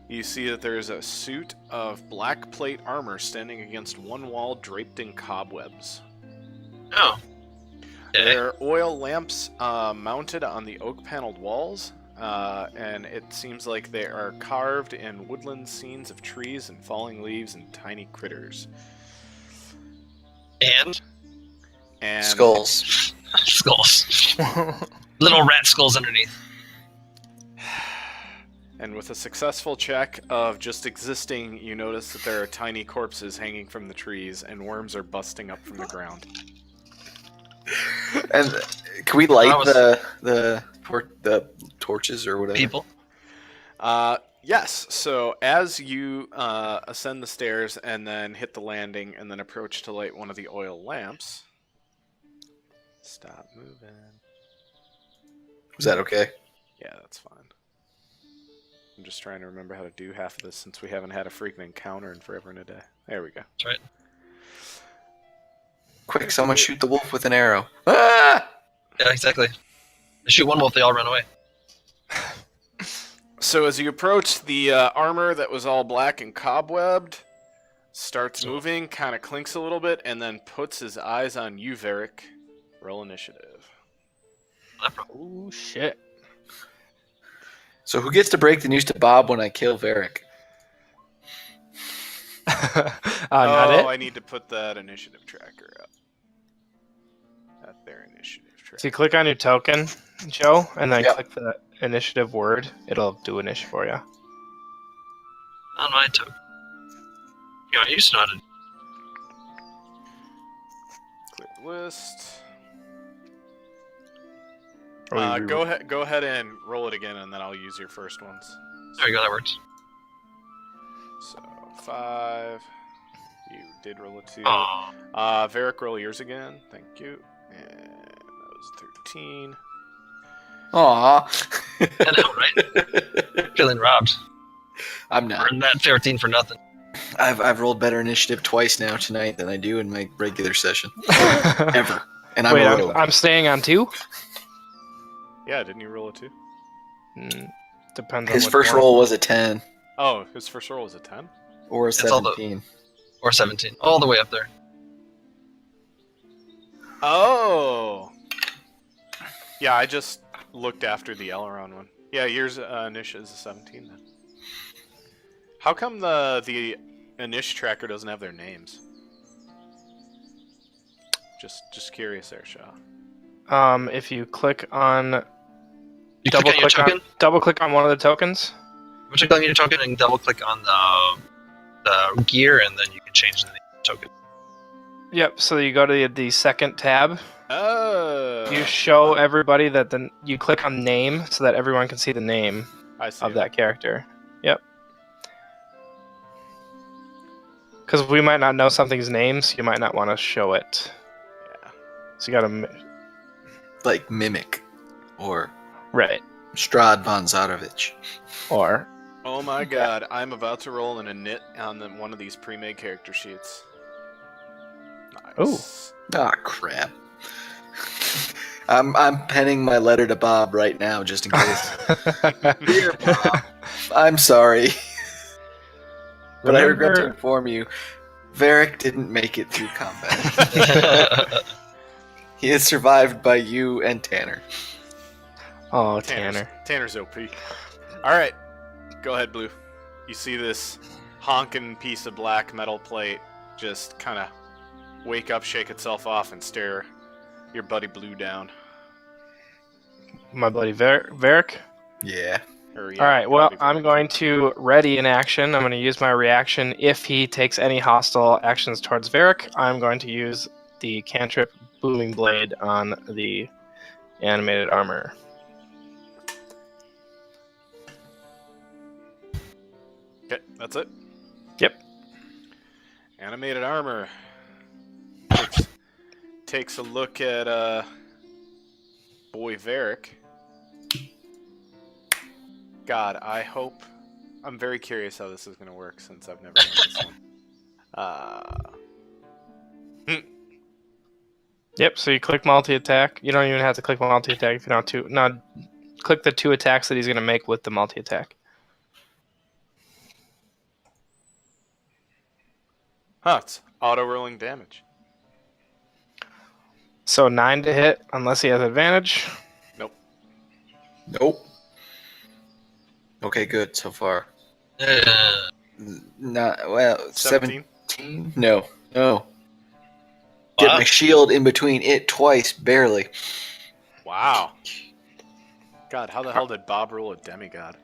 you see that there's a suit of black plate armor standing against one wall draped in cobwebs. Oh. Okay. There are oil lamps mounted on the oak-paneled walls, and it seems like they are carved in woodland scenes of trees and falling leaves and tiny critters. And? Skulls. Skulls. Little rat skulls underneath. And with a successful check of just existing, you notice that there are tiny corpses hanging from the trees, and worms are busting up from the ground. And can we light That the torches or whatever? People. Yes, so as you ascend the stairs and then hit the landing and then approach to light one of the oil lamps... Stop moving. Was that okay? Yeah, that's fine. I'm just trying to remember how to do half of this since we haven't had a freaking encounter in forever and a day. There we go. That's right. Quick, someone shoot the wolf with an arrow. Ah! Yeah, exactly. I shoot one wolf, they all run away. So as you approach, the armor that was all black and cobwebbed starts moving, kind of clinks a little bit, and then puts his eyes on you, Varric. Roll initiative. Oh shit. So who gets to break the news to Bob when I kill Varric? Not it. I need to put that initiative tracker up. At their initiative tracker. So you click on your token, Joe, and then Yep. click the initiative word. It'll do initiative for you. On my token. You know, I used to know how to. Clear the list. Or we Go ahead and roll it again, and then I'll use your first ones. There you go, that works. So 5. You did roll a 2. Aw. Varric, roll yours again. Thank you. And that was 13. Aw. I know, right? Feeling robbed. I'm not. Earned that 13 for nothing. I've rolled better initiative twice now tonight than I do in my regular session. Ever. And I'm Wait, a rogue. I'm staying on 2? Yeah, didn't you roll a 2? Depends on His which first one. roll was a 10 Oh, his first roll was a 10? or a It's all the- 17. Or 17. All the way up there. Oh! Yeah, I just looked after the Elrond one. Yeah, yours, Nisha, is a 17 then. How come the Inish tracker doesn't have their names? Just curious there, Shaw. If you click on You click on your token. double click on one of the tokens. You click on your token and double click on the gear, and then you can change the name of the token. Yep. So you go to the second tab. Oh! You show everybody that you click on name so that everyone can see the name I see of that character. Yep. Because we might not know something's name, so you might not want to show it. Yeah. So you gotta. Like Mimic or Right. Strahd von Zarovich. Or. Oh my god, I'm about to roll an init on one of these pre-made character sheets. Nice. Ah, crap. I'm penning my letter to Bob right now, just in case. Dear Bob, I'm sorry, but I regret to inform you, Varric didn't make it through combat. He is survived by you and Tanner. Oh, Tanner. Tanner's OP. Alright, go ahead, Blue. You see this honking piece of black metal plate just kind of wake up, shake itself off, and stare your buddy Blue down. My buddy Varric. Yeah. Yeah, All right, well, buddy I'm Varric. going to ready an action. I'm going to use my reaction. If he takes any hostile actions towards Varric, I'm going to use the cantrip Booming Blade on the animated armor. Okay, that's it? Yep. Animated armor. Takes a look at boy Varric. God, I hope. I'm very curious how this is going to work since I've never done this one. Yep, so you click multi-attack. You don't even have to click multi-attack if you don't want to. No, click the 2 attacks that he's going to make with the multi-attack. Huh, it's auto-rolling damage. So 9 to hit, unless he has advantage. Nope. Okay, good so far. Not well. 17? 17? No. Get my shield in between it twice, barely. Wow. God, how the hell did Bob roll a demigod?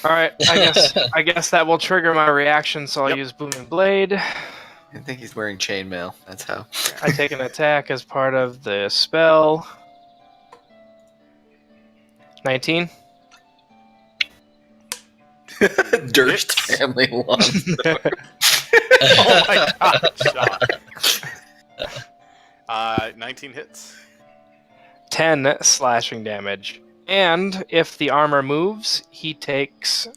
All right, I guess that will trigger my reaction, so I'll use Booming Blade. I think he's wearing chainmail. That's how. I take an attack as part of the spell. 19. Durst family one. Oh my god, Sean. 19 hits. 10 slashing damage. And if the armor moves, he takes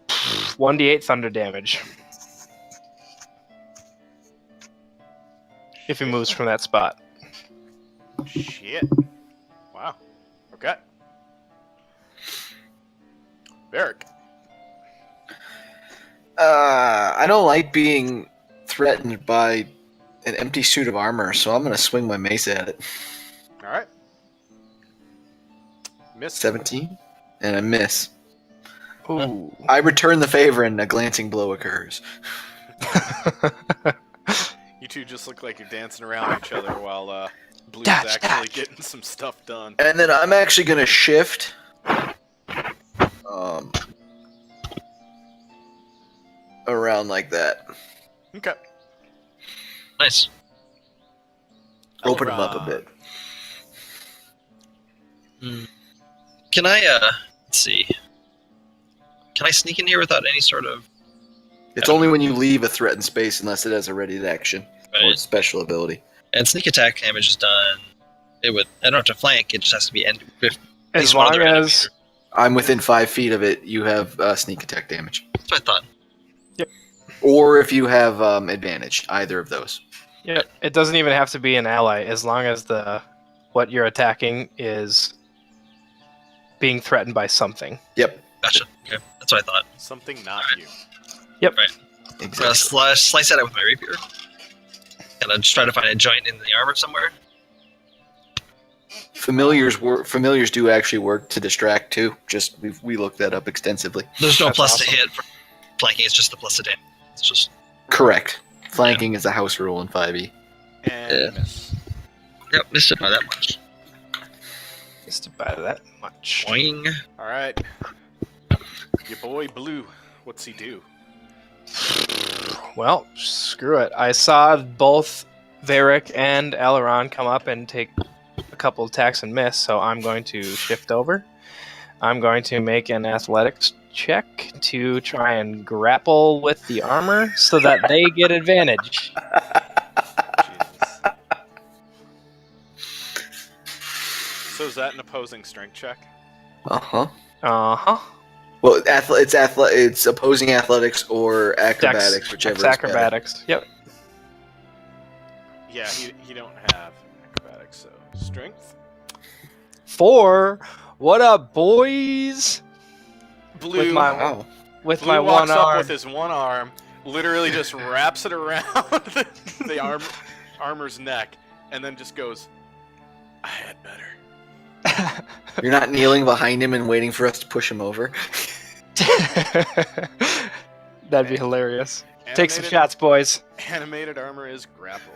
1d8 thunder damage. If he moves from that spot. Shit. Wow. Okay. Varric. I don't like being threatened by an empty suit of armor, so I'm gonna swing my mace at it. Alright. Miss. 17, and I miss. Ooh. I return the favor, and a glancing blow occurs. You two just look like you're dancing around each other while Blue's Dodge, actually dodge. getting some stuff done. And then I'm actually gonna shift. Around like that. Okay. Nice. Open him up a bit. Can I, let's see. Can I sneak in here without any sort of... It's only when you leave a threatened space unless it has a ready to action or Right. special ability. And sneak attack damage is done. I don't have to flank, it just has to be end with at As least one long other enemy. as I'm within 5 feet of it, you have sneak attack damage. That's what I thought. Or if you have advantage, either of those. yeah, it doesn't even have to be an ally. As long as what you're attacking is being threatened by something. Yep. Gotcha. Okay, that's what I thought. Something not you. I'm gonna Exactly. slice that out with my rapier. And then just try to find a joint in the armor somewhere. Familiars do actually work to distract too. Just we looked that up extensively. There's no That's plus awesome. to hit for flanking, it's just the plus to damage. It's just... Correct. Flanking is a house rule in 5e. And Yeah. miss. Yep, missed it by that much. Just about that much. Boing. All right. Your boy Blue. What's he do? Well, screw it. I saw both Varric and Aileron come up and take a couple attacks and miss, so I'm going to shift over. I'm going to make an athletics check to try and grapple with the armor so that they get advantage. Jesus. So is that an opposing strength check? Uh-huh. Uh-huh. Well, it's opposing athletics or acrobatics, whichever It's is acrobatics. Yep. Yeah, he don't have acrobatics, so strength. 4. What up, boys? Blue. With my better. Wow. with Blue my walks one up arm. with his one arm, literally just wraps it around the armor's neck, and then just goes, "I had better." You're not kneeling behind him and waiting for us to push him over. That'd be hilarious. Take some Animated- shots, boys. Animated armor is grappled.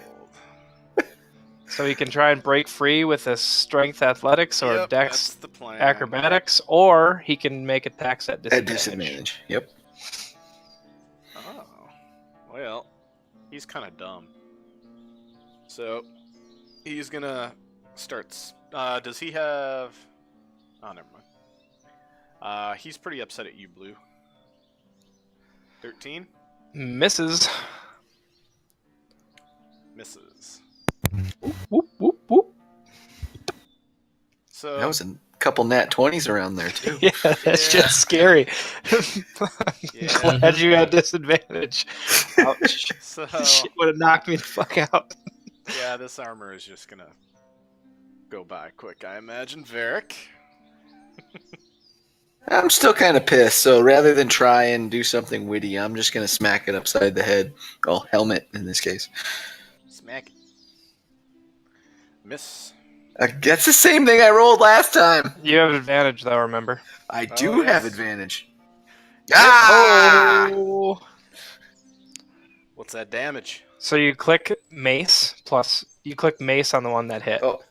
So he can try and break free with a strength athletics or Yep, dex that's the plan. acrobatics, or he can make attacks at At disadvantage. disadvantage. Yep. Oh, well, he's kind of dumb. So he's gonna start. Does he have? Oh, never mind. He's pretty upset at you, Blue. 13 Misses. misses. Whoop, whoop, whoop. So That was a couple nat 20s around there, too. Yeah, that's Yeah. just scary. Yeah. Glad you had disadvantage. Ouch. so Shit would have knocked me the fuck out. yeah, this armor is just gonna go by quick, I imagine. Varric. I'm still kind of pissed, so rather than try and do something witty, I'm just going to smack it upside the head. Well, helmet in this case. Smack it. Miss. That's the same thing I rolled last time. You have advantage, though, remember? I Oh, do yes. have advantage. Ah! Oh! What's that damage? So you click mace, plus you click mace on the one that hit. Oh,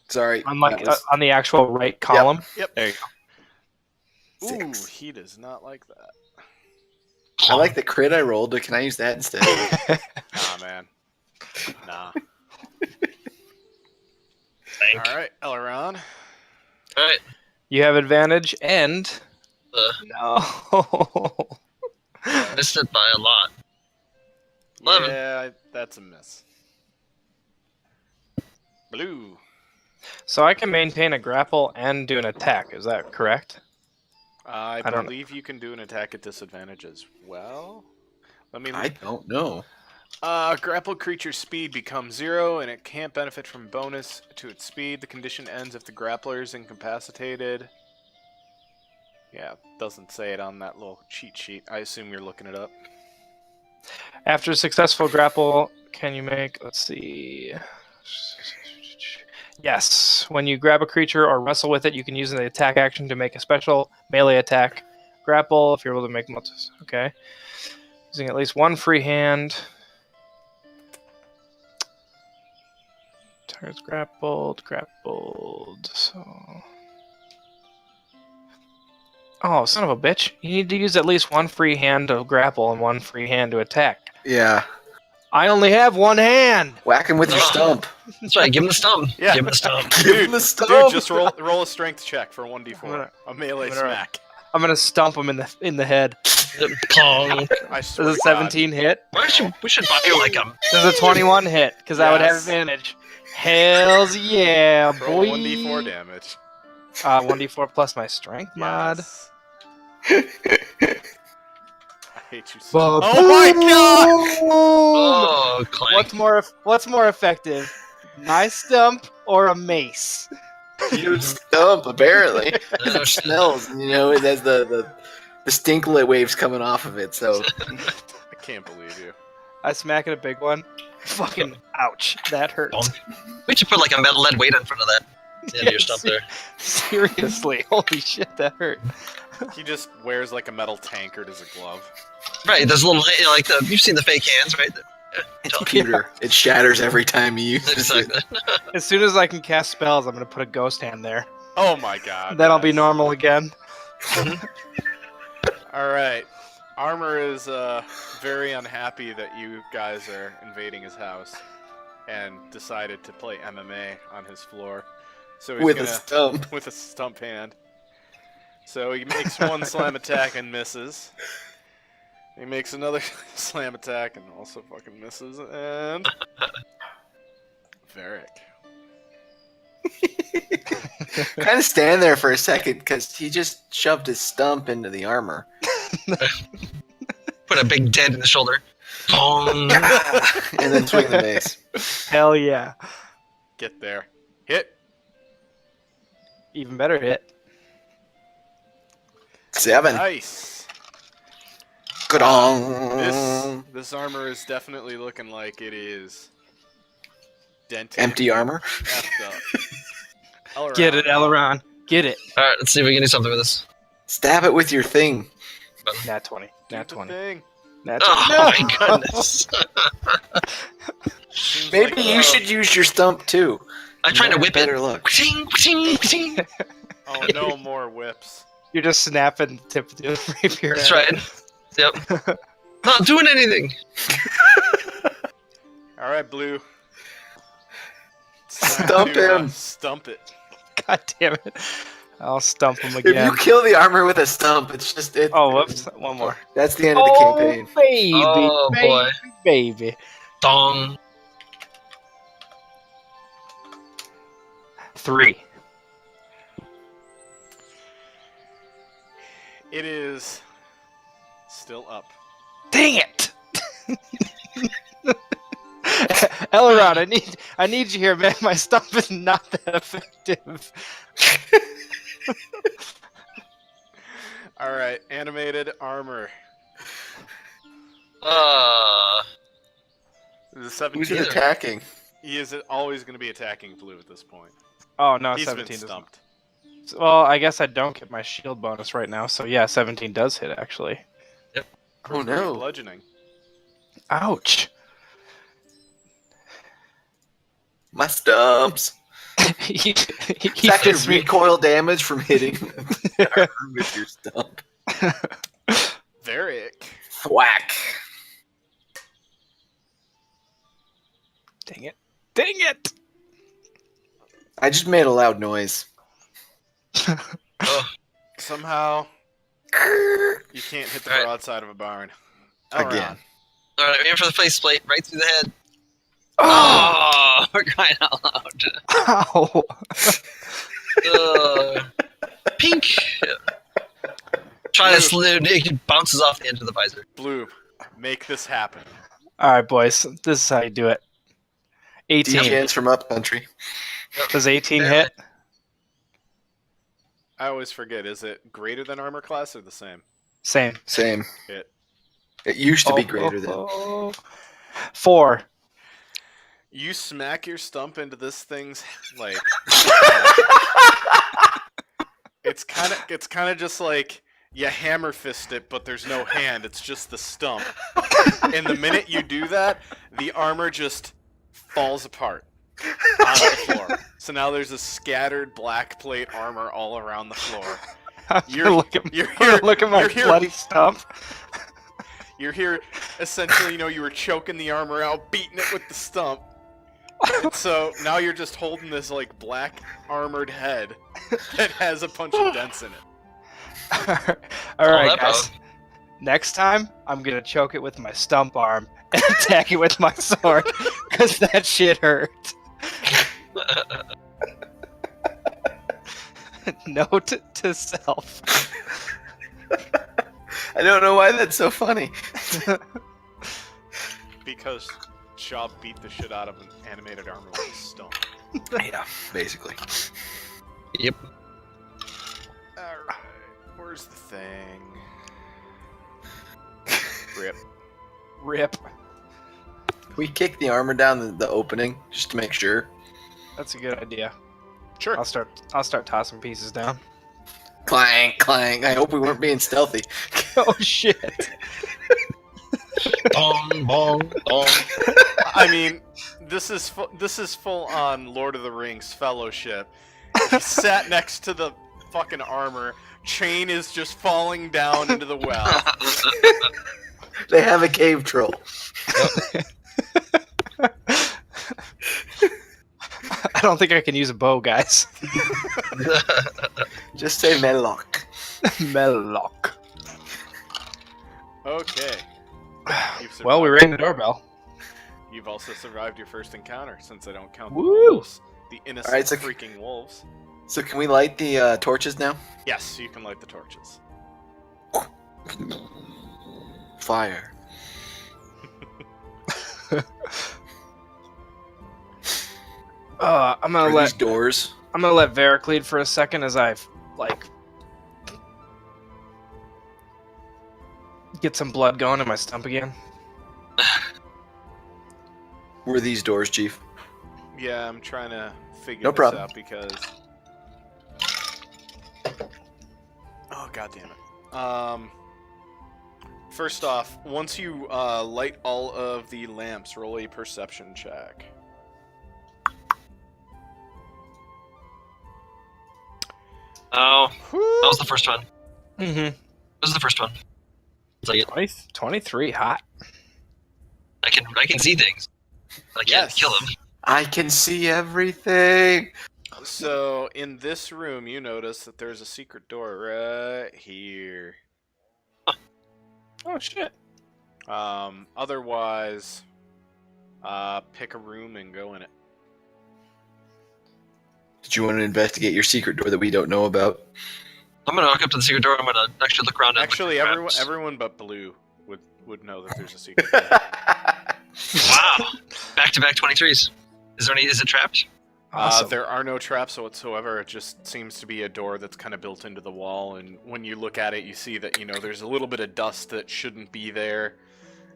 sorry. on, like, that was on the actual right column. Yep. There you go. Ooh, 6. he does not like that. I like the crit I rolled, but can I use that instead? Nah, man. Nah. Thank. Alright, Elron. Alright. You have advantage, and no. Missed it by a lot. 11. Yeah, that's a miss. Blue. So I can maintain a grapple and do an attack. Is that correct? I I don't- believe you can do an attack at disadvantage as well. Let me. I don't know. Grappled creature's speed becomes 0, and it can't benefit from bonus to its speed. The condition ends if the grappler is incapacitated. Yeah, doesn't say it on that little cheat sheet. I assume you're looking it up. After a successful grapple, can you make? Let's see. Yes. When you grab a creature or wrestle with it, you can use the attack action to make a special melee attack. Grapple, if you're able to make multis. Okay. Using at least one free hand. Target's grappled. So. Oh, son of a bitch. You need to use at least one free hand to grapple and one free hand to attack. Yeah. I only have one hand! Whack him with your stump. That's right. Give him the stump. Yeah. Give him the stump. Give him the stump. Dude, just roll a strength check for 1d4. A melee I'm gonna- smack. I'm gonna stomp him in the head. Pong. I swear Does a to God. 17 hit? We should buy you like a. Does a 21 hit? Because I would have Yes. advantage. Hells yeah, Roll boy. 1d4 damage. 1d4 plus my strength mod. Yes. I hate you so Ba- Oh my god! Oh, clank. What's more effective? My stump or a mace? Your stump, apparently. Oh, It smells, you know, it has the stinklet waves coming off of it, so. I can't believe you. I smack at a big one. Fucking ouch. That hurt. We should put like a metal lead weight in front of that. Yeah, your stump there. Seriously. Holy shit, that hurt. He just wears like a metal tankard as a glove. Right, there's a little, you know, like you've seen the fake hands, right? It's computer. It shatters every time you use it. Exactly. As soon as I can cast spells, I'm gonna put a ghost hand there. Oh my god. Then I'll be yes. normal again. Alright. Armor is very unhappy that you guys are invading his house and decided to play MMA on his floor. So he's With gonna, a stump. with a stump hand. So he makes one slam attack and misses. He makes another slam attack and also fucking misses. And Varric. Kind of stand there for a second because he just shoved his stump into the armor. Put a big dent in the shoulder. Pong. And then swing the mace. Hell yeah. Get there. Hit. Even better hit. 7. Nice. Good on. This armor is definitely looking like it is dented. Empty armor. Effed up. All Get it, around. Aileron. Get it. Alright, let's see if we can do something with this. Stab it with your thing. Nat 20. Do Nat the 20. thing. Nat 20. Oh my goodness. Seems Maybe like, you should use your stump too. I'm trying to whip it. Better luck. Ching, ching, ching. Oh, no more whips. You're just snapping the tip of the rapier. That's right. Yep. Not doing anything. All right, Blue. Stump him. Stump it. God damn it. I'll stump him If again. you kill the armor with a stump, it's just it. Oh, whoops. One more. That's the end of the campaign. Baby. Oh, baby, boy. Baby. Dong. 3. It is still up. Dang it! Aileron, I need you here, man. My stump is not that effective. All right, animated armor. This is 17. Who's attacking? He is always going to be attacking Blue at this point. Oh no, He's 17 been doesn't. stumped. Well, I guess I don't get my shield bonus right now, so yeah, 17 does hit actually. Oh no. Bludgeoning. Ouch. My stumps. he It's actually hits me. recoil damage from hitting the armor with your stump. Varric. Whack. Dang it. Dang it! I just made a loud noise. Somehow, you can't hit the All right. broadside of a barn. Again. Alright, aim for the faceplate, right through the head. Oh! Oh, we're crying out loud. Ow! Pink. Try to slid, it bounces off the edge of the visor. Blue, make this happen. Alright, boys. This is how you do it. 18. DJs from Upcountry. Does 18 hit? I always forget, is it greater than armor class or the same? Same. Same. Hit. It used to be greater than. 4. You smack your stump into this thing's like. It's kind of just like you hammer fist it, but there's no hand. It's just the stump. And the minute you do that, the armor just falls apart on the floor. So now there's a scattered black plate armor all around the floor. Look at my bloody stump. You're here, essentially, you were choking the armor out, beating it with the stump. And so now you're just holding this like black armored head that has a bunch of dents in it. All right, guys. Next time, I'm gonna choke it with my stump arm and attack it with my sword, because that shit hurt. Note to self. I don't know why that's so funny. Because Shaw beat the shit out of an animated armor with a stump. Yeah, basically. Yep. Alright, where's the thing? Rip. Rip. Can we kick the armor down the opening just to make sure? That's a good idea. Sure. I'll start tossing pieces down. Clang, clang. I hope we weren't being stealthy. Oh shit. Bong, bong, bong. I mean, this is full on Lord of the Rings Fellowship. He sat next to the fucking armor. Chain is just falling down into the well. They have a cave troll. I don't think I can use a bow, guys. Just say Melloc. Melloc. Okay. Well, we rang the doorbell. You've also survived your first encounter, since I don't count the Woo! wolves. The innocent Alright, so freaking wolves. So can we light the torches now? Yes, you can light the torches. Fire. I'm gonna Are these doors? I'm gonna let Varric lead for a second as I get some blood going in my stump again. Were these doors, Chief? Yeah, I'm trying to figure No this problem. out because... Oh, god damn it. First off, once you light all of the lamps, roll a perception check. Oh, that was the first one. Mm-hmm. That was the first one. It's like 23, hot. I can see things. I can't Yes. kill him. I can see everything. So, in this room, you notice that there's a secret door right here. Oh shit. Otherwise, pick a room and go in it. Did you want to investigate your secret door that we don't know about? I'm gonna walk up to the secret door. I'm gonna actually look around. And Actually, look for everyone, traps. everyone but Blue would know that there's a secret door. Wow, back-to-back 23s. Is it trapped? Awesome. There are no traps whatsoever. It just seems to be a door that's kind of built into the wall, and when you look at it, you see that there's a little bit of dust that shouldn't be there,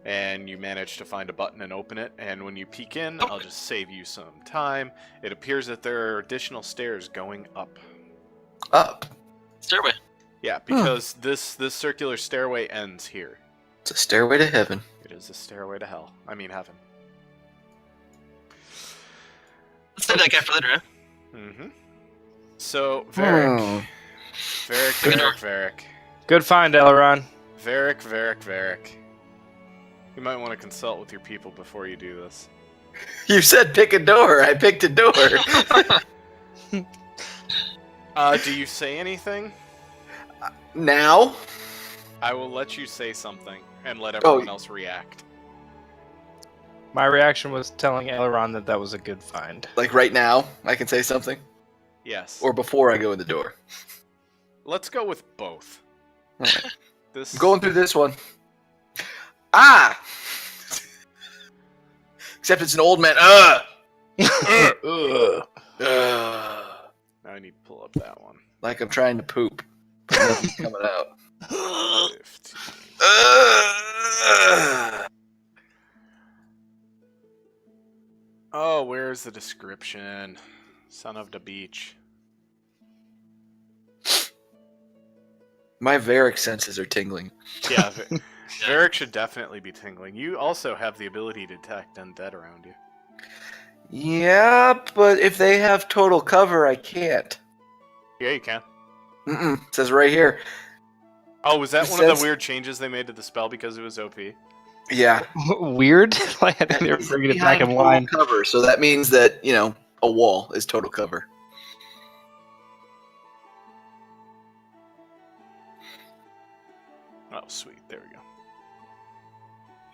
and you manage to find a button and open it. And when you peek in, I'll just save you some time. It appears that there are additional stairs going up. Up. Stairway. Yeah, because this circular stairway ends here. It's a stairway to heaven. It is a stairway to hell. I mean heaven. Let's save that guy for later, huh? Mm-hmm. So, Varric. Hmm. Varric. Good find, Elrond. Varric. You might want to consult with your people before you do this. You said pick a door. I picked a door. Do you say anything? Now? I will let you say something and let everyone else react. My reaction was telling Elrond that was a good find. Like right now, I can say something? Yes. Or before I go in the door? Let's go with both. Alright. This I'm going through this one. Ah! Except it's an old man. Now I need to pull up that one. Like I'm trying to poop. But nothing's coming out. 15. Where's the description? Son of the beach. My Varric senses are tingling. Yeah, Varric should definitely be tingling. You also have the ability to detect undead around you. Yeah, but if they have total cover, I can't. Yeah, you can. It says right here. Oh, was that It one of says- the weird changes they made to the spell because it was OP? Yeah. Weird. Like I think they were bringing it back in Behind line. total cover, so that means that, a wall is total cover. Oh, sweet. There we go.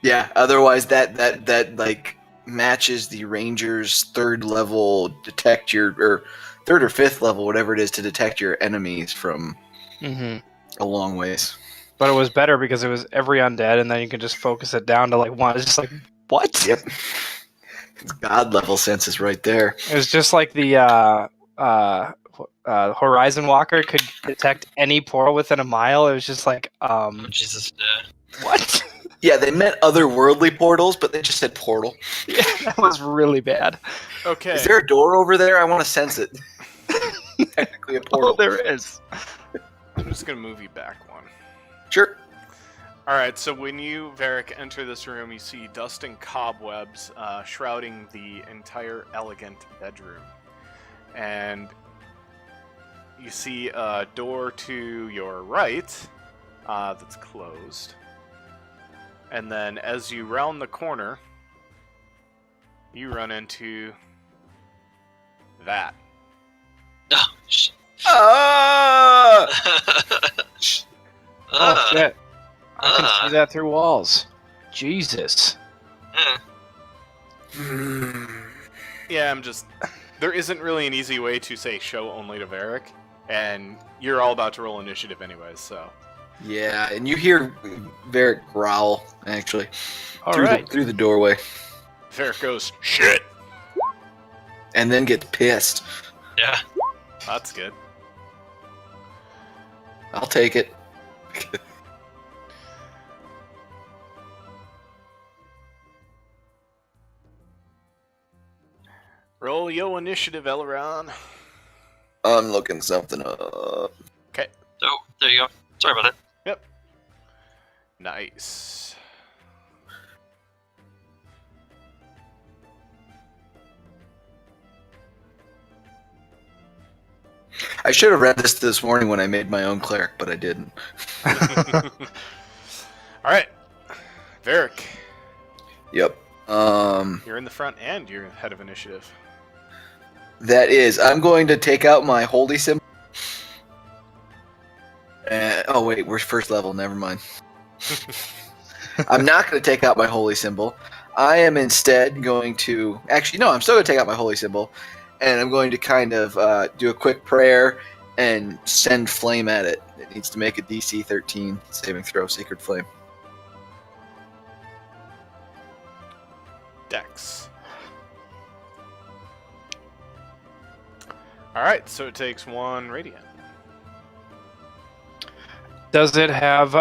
Yeah, otherwise that like matches the ranger's third level detect or third or fifth level, whatever it is, to detect your enemies from Mm-hmm. a long ways. But it was better because it was every undead, and then you can just focus it down to like one. It's just like, what? Yep. It's god level senses right there. It was just like the Horizon Walker could detect any portal within a mile. It was just like, Jesus. what? Yeah, they meant otherworldly portals, but they just said portal. Yeah, that was really bad. Okay. Is there a door over there? I want to sense it. Technically a portal. Oh, there is. I'm just going to move you back one. Sure. Alright, so when you, Varric, enter this room, you see dust and cobwebs shrouding the entire elegant bedroom. And you see a door to your right that's closed. And then as you round the corner, you run into that. Oh, shit. Ah! Oh, shit. I can see that through walls. Jesus. Yeah, there isn't really an easy way to say show only to Varric, and you're all about to roll initiative anyways, so. Yeah, and you hear Varric growl, actually, All through right. the doorway, Varric goes, shit! and then gets pissed. Yeah. That's good. I'll take it. Roll yo initiative, Elron. I'm looking something up. Okay. Oh, there you go. Sorry about that. Yep. Nice. I should have read this morning when I made my own cleric, but I didn't. Alright. Varric, Yep. you're in the front and you're head of initiative. That is, I'm going to take out my holy symbol. Oh wait, we're first level. Never mind. I'm not going to take out my holy symbol. I am instead going to... Actually, no, I'm still going to take out my holy symbol. And I'm going to kind of do a quick prayer and send flame at it. It needs to make a DC 13 saving throw, Sacred Flame. Dex. Alright, so it takes 1 radiant. Does it have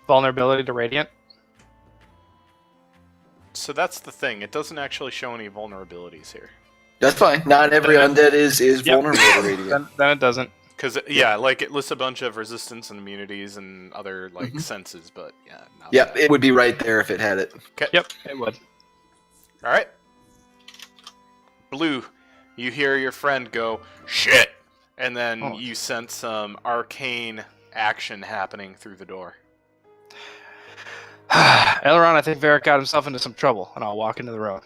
vulnerability to radiant? So that's the thing. It doesn't actually show any vulnerabilities here. That's fine. Not every undead is Yep. vulnerable to radiant. Then it doesn't. Because, yeah, like, it lists a bunch of resistance and immunities and other, like, senses, but, yeah. Not Yeah, that. it would be right there if it had it. Okay. Yep, it would. Alright. Blue, you hear your friend go, shit! And then Oh. you sense some arcane action happening through the door. Elrond, I think Varric got himself into some trouble, and I'll walk into the room.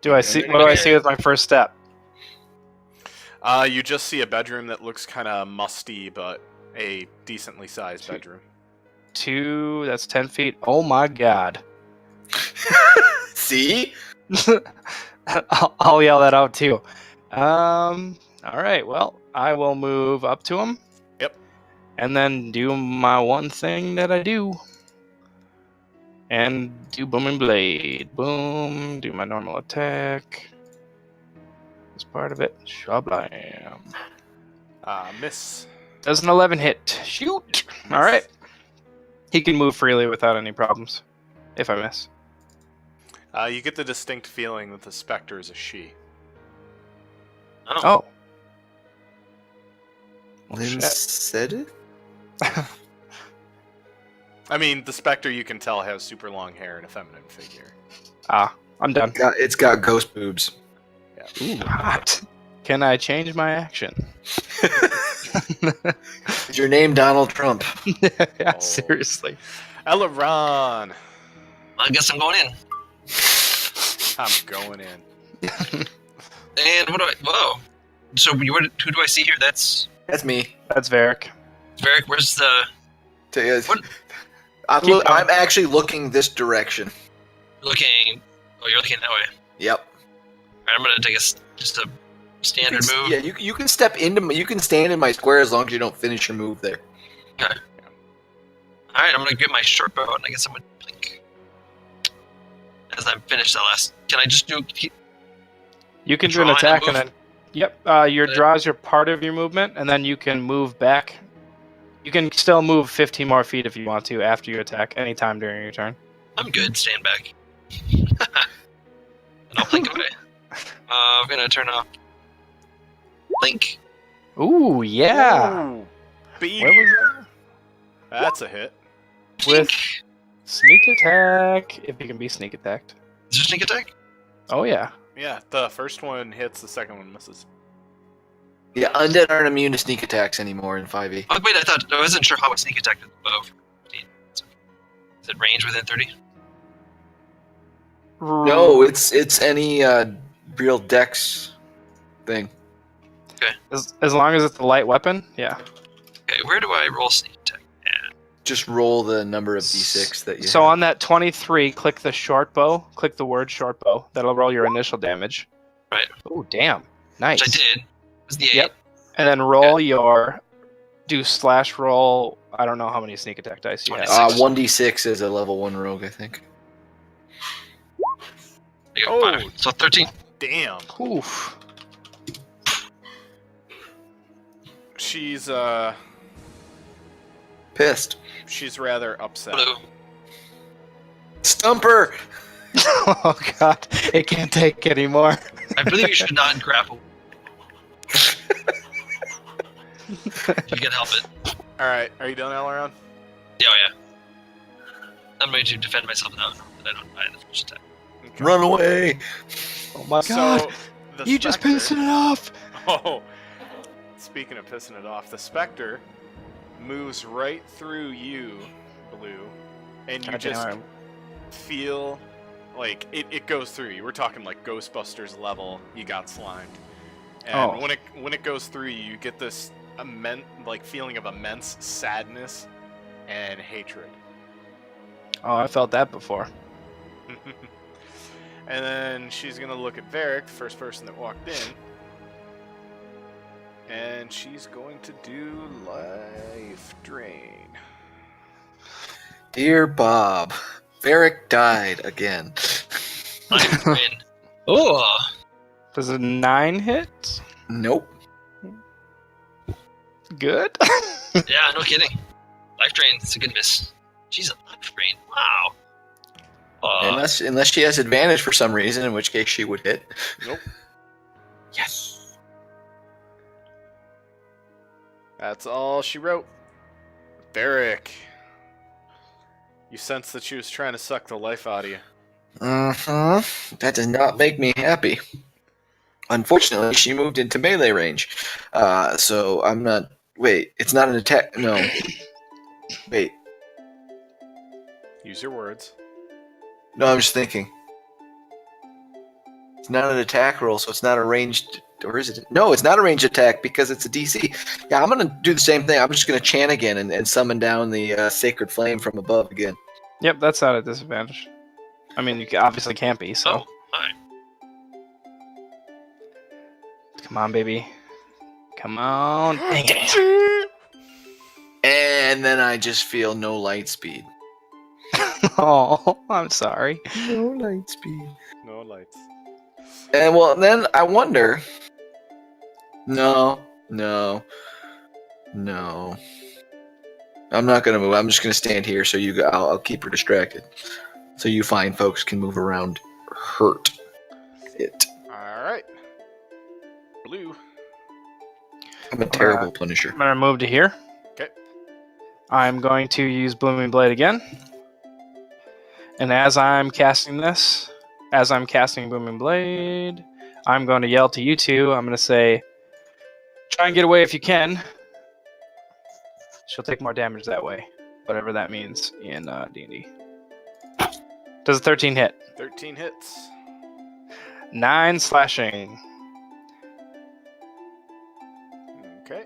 What do I see with my first step? You just see a bedroom that looks kind of musty, but a decently sized bedroom. 2, that's 10 feet. Oh my god. See? I'll yell that out too. Alright, well, I will move up to him. Yep. And then do my one thing that I do. And do Booming Blade. Boom. Do my normal attack. That's part of it. Shablam. Miss. Does an 11 hit? Shoot! Alright. He can move freely without any problems. If I miss. You get the distinct feeling that the specter is a she. Oh. Lynn shit. said it? I mean, the specter you can tell has super long hair and a feminine figure. I'm done. It's got ghost boobs. Yeah. Ooh, hot. Can I change my action? Is your name Donald Trump? Yeah, Oh. seriously. Eleron! I guess I'm going in. I'm going in. And what do I? Whoa. So who do I see here? That's That's me. That's Varric. Varric. Where's the? What? I'm actually looking this direction. Looking. Oh, you're looking that way. Yep. Alright, I'm gonna take just a standard move. Yeah, you can step into you can stand in my square as long as you don't finish your move there. Okay. Alright, I'm gonna get my short bow and I guess I'm gonna blink. As I finish that last. Can I just do? You can do an Draw and attack move? and then. Yep. Your draw is your part of your movement, and then you can move back. You can still move 15 more feet if you want to after you attack anytime during your turn. I'm good. Stand back. And I'll blink away. I'm gonna turn off. Blink. Ooh, yeah. Ooh, beat. Where was that? That's a hit. With sneak attack, if you can be sneak attacked. Is there sneak attack? Oh yeah. Yeah, the first one hits, the second one misses. Yeah, undead aren't immune to sneak attacks anymore in 5e. Oh wait, I wasn't sure how it sneak attacked above 15. Is it range within 30? No, it's any real dex thing. As long as it's a light weapon, yeah. Okay, where do I roll sneak attack? Just roll the number of d6 that you So have. on that 23, click the short bow. Click the word short bow. That'll roll your initial damage. Right. Oh, damn. Nice. Which I did. It was the 8. Yep. And then roll do slash roll. I don't know how many sneak attack dice you have. 1d6 is a level 1 rogue, I think. There you go, 5. So 13. Damn. Oof. She's Pissed. she's rather upset. Blue. Stumper! Oh god, it can't take anymore. I believe you should not grapple. You can help it. Alright, are you done, Eleron? Yeah, oh, yeah. I'm going to defend myself now that I don't die in this first attack. Okay. Run away! Oh my god, the you just Spectre- pissed it off. Oh, speaking of pissing it off, the Spectre moves right through you, Blue, and you just feel like it goes through you. We're talking like Ghostbusters level. You got slimed, and when it goes through you, you get this feeling of immense sadness and hatred. Oh, I felt that before. And then she's gonna look at Varric, the first person that walked in. And she's going to do life drain. Dear Bob, Varric died again. I'm in. Oh! Does a 9 hit? Nope. Good. Yeah, no kidding. Life drain, it's a good miss. She's a life drain. Wow. Unless she has advantage for some reason, in which case she would hit. Nope. Yes. That's all she wrote. Varric. You sense that she was trying to suck the life out of you. That does not make me happy. Unfortunately, she moved into melee range. So I'm not... Wait, it's not an attack... No. Wait. Use your words. No, I'm just thinking. It's not an attack roll, so it's not a ranged... Or is it? No, it's not a ranged attack because it's a DC. Yeah, I'm going to do the same thing. I'm just going to chant again and summon down the Sacred Flame from above again. Yep, that's not a disadvantage. I mean, you obviously can't be, so. Oh, alright. Come on, baby. Come on. Dang it. And then I just feel no light speed. Oh, I'm sorry. No light speed. No lights. And well, then I wonder... No. I'm not gonna move. I'm just gonna stand here so you. I'll keep her distracted, so you fine folks can move around. Hurt it. All right. Blue. I'm a terrible punisher. I'm gonna move to here. Okay. I'm going to use Blooming Blade again. And as I'm casting Blooming Blade, I'm going to yell to you two. I'm going to say, try and get away if you can. She'll take more damage that way, whatever that means in D&D. Does a 13 hit? 13 hits. 9 slashing. Okay.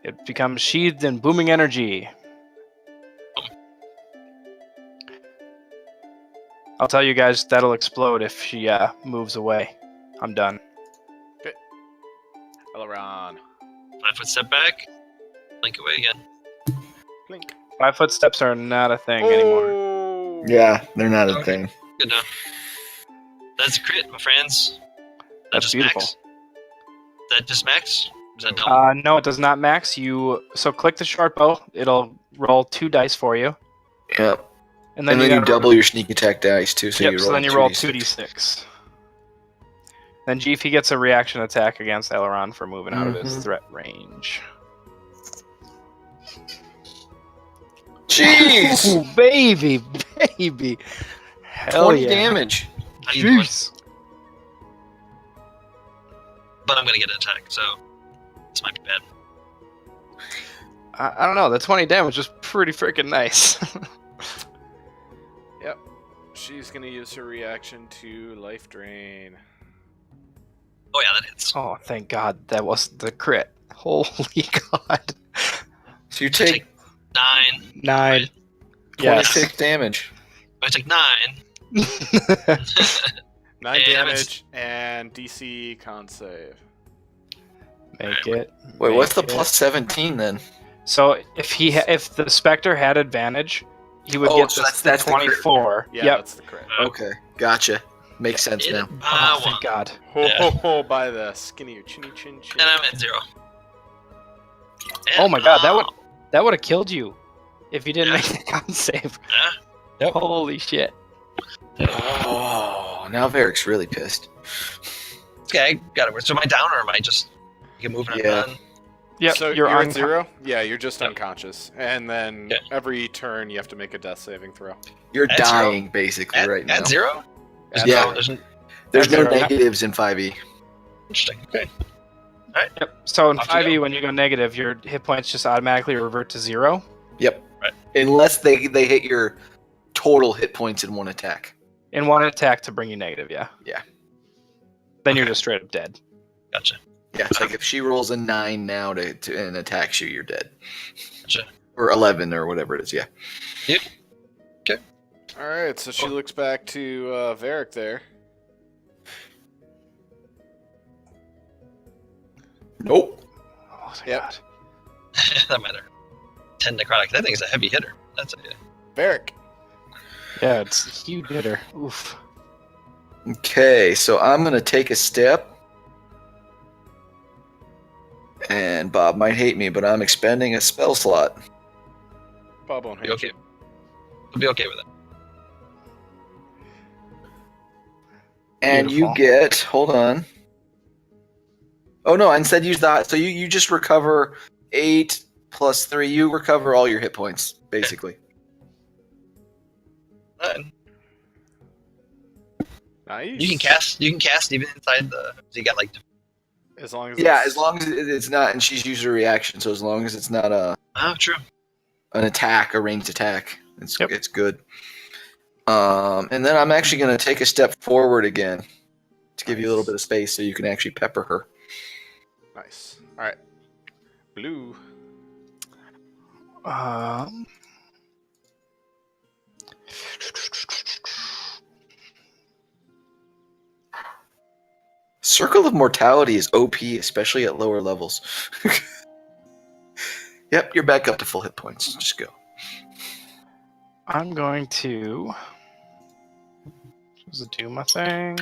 It becomes sheathed in booming energy. I'll tell you guys that'll explode if she moves away. I'm done. Okay. Aileron. 5 foot step back. Blink away again. Blink. 5 foot steps are not a thing anymore. Oh. Yeah, they're not a Okay. thing. Good enough. That's a crit, my friends. That's just beautiful. Max? Is that just max? Is that double? No, it does not max. So click the short bow. It'll roll 2 dice for you, Yep. and then you gotta double your sneak attack dice too. So Yep. you roll So then you roll 2d6. 2d6. Then Jeefy gets a reaction attack against Aileron for moving out of his Mhm. threat range. Jeez! Ooh, baby. Hell 20 yeah. damage. How you doing? Jeez. But I'm gonna get an attack, so this might be bad. I don't know. The 20 damage is pretty freaking nice. Yep. She's gonna use her reaction to life drain. Oh yeah, that hits. Oh, thank God that wasn't the crit. Holy God. So you take 9. 9. 26 damage. I take 9. 9 Yeah, damage and DC con save. Make it. Wait, what's the make it. plus 17 then? So if the Spectre had advantage, he would Oh, get so this that's the crit. 24. Yeah, Yep. that's the crit. Okay, gotcha. Makes sense now. Oh, thank God. Ho Yeah. ho ho! By the skin of your chinny chin chin. And I'm at 0. Oh my God, that would have killed you if you didn't Yeah. make the con save. Yep. Holy shit. Oh, now Varric's really pissed. Okay, I got it. So am I down or am I just you moving and Yeah. done? Yep, So you're at on 0? Yeah, you're just Yep. unconscious. And then Yeah. every turn you have to make a death saving throw. You're At dying basically At, right now. at 0? Yeah. There's At no 0, yeah. negatives in 5e. Interesting. Okay. Yep. So in Off you 5e, go. when you go negative, your hit points just automatically revert to 0. Yep. Right. Unless they hit your total hit points in one attack. In one attack to bring you negative, yeah. Yeah. Then you're just straight up dead. Gotcha. Yeah, it's like if she rolls a 9 now to and attacks you, you're dead. Gotcha. Or 11 or whatever it is, yeah. Alright, so she looks back to Varric there. Nope. Oh, thank Yep. God. That matter. 10 necrotic. That thing's a heavy hitter. That's a Varric. Yeah, it's a huge hitter. Oof. Okay, so I'm going to take a step. And Bob might hate me, but I'm expending a spell slot. Bob won't be hate okay. you. We'll be okay with it. And Beautiful. you get, hold on. Oh no, instead use that. So you just recover 8 plus 3. You recover all your hit points, basically. Fine. Nice. You can cast even inside the. So you got like. As long as Yeah, it's- as long as it's not, and she's used her reaction, so as long as it's not Oh, true. an attack, a ranged attack, it's Yep. it's good. And then I'm actually going to take a step forward again to give you a little bit of space so you can actually pepper her. Nice. Alright. Blue. Circle of Mortality is OP, especially at lower levels. Yep, you're back up to full hit points. Just go. I'm going to just do my thing.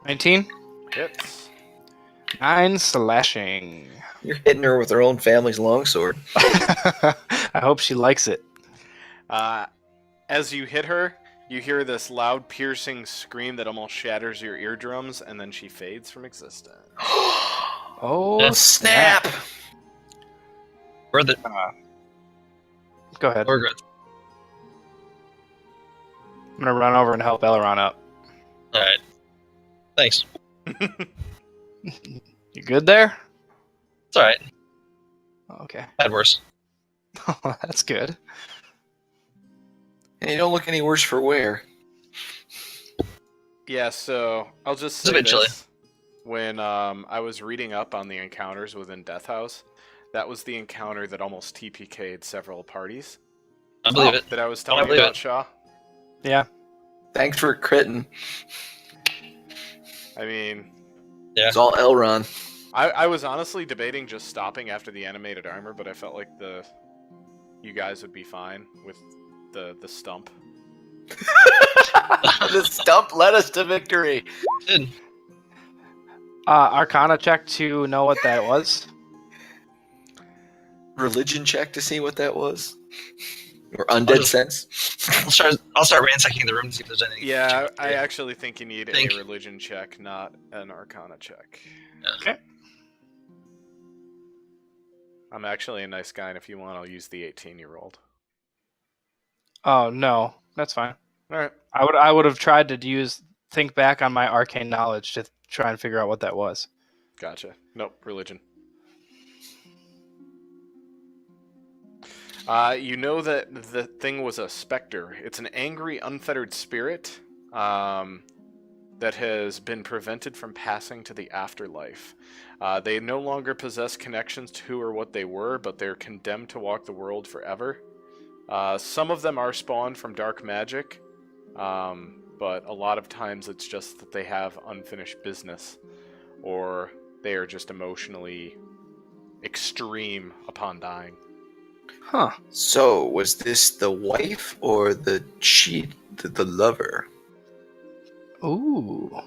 19? Hits. 9 slashing. You're hitting her with her own family's longsword. I hope she likes it. As you hit her, you hear this loud, piercing scream that almost shatters your eardrums, and then she fades from existence. Oh, Snap! We're the. Go ahead. We're good. I'm gonna run over and help Elrond up. All right. Thanks. You good there? It's all right. Okay. Had worse. That's good. And you don't look any worse for wear. Yeah, so I'll just say Eventually. this. When I was reading up on the encounters within Death House, that was the encounter that almost TPK'd several parties. I believe it. That I was telling you believe about, it. Shaw. Yeah. Thanks for critting. I mean, Yeah. It's all Elrond. I was honestly debating just stopping after the animated armor, but I felt like you guys would be fine with the stump. The stump led us to victory. Good. Arcana check to know what that was. Religion check to see what that was. Or undead sense. I'll start ransacking the room to see if there's anything. Yeah, I actually think you need Think. a religion check, not an arcana check. Okay. I'm actually a nice guy, and if you want, I'll use the 18-year-old. Oh no, that's fine. All right. I would have tried to think back on my arcane knowledge to try and figure out what that was. Gotcha. Nope, religion. You know that the thing was a specter. It's an angry, unfettered spirit that has been prevented from passing to the afterlife. They no longer possess connections to who or what they were, but they're condemned to walk the world forever. Some of them are spawned from dark magic, but a lot of times it's just that they have unfinished business, or they are just emotionally extreme upon dying. Huh. So, was this the wife or the the lover? Ooh.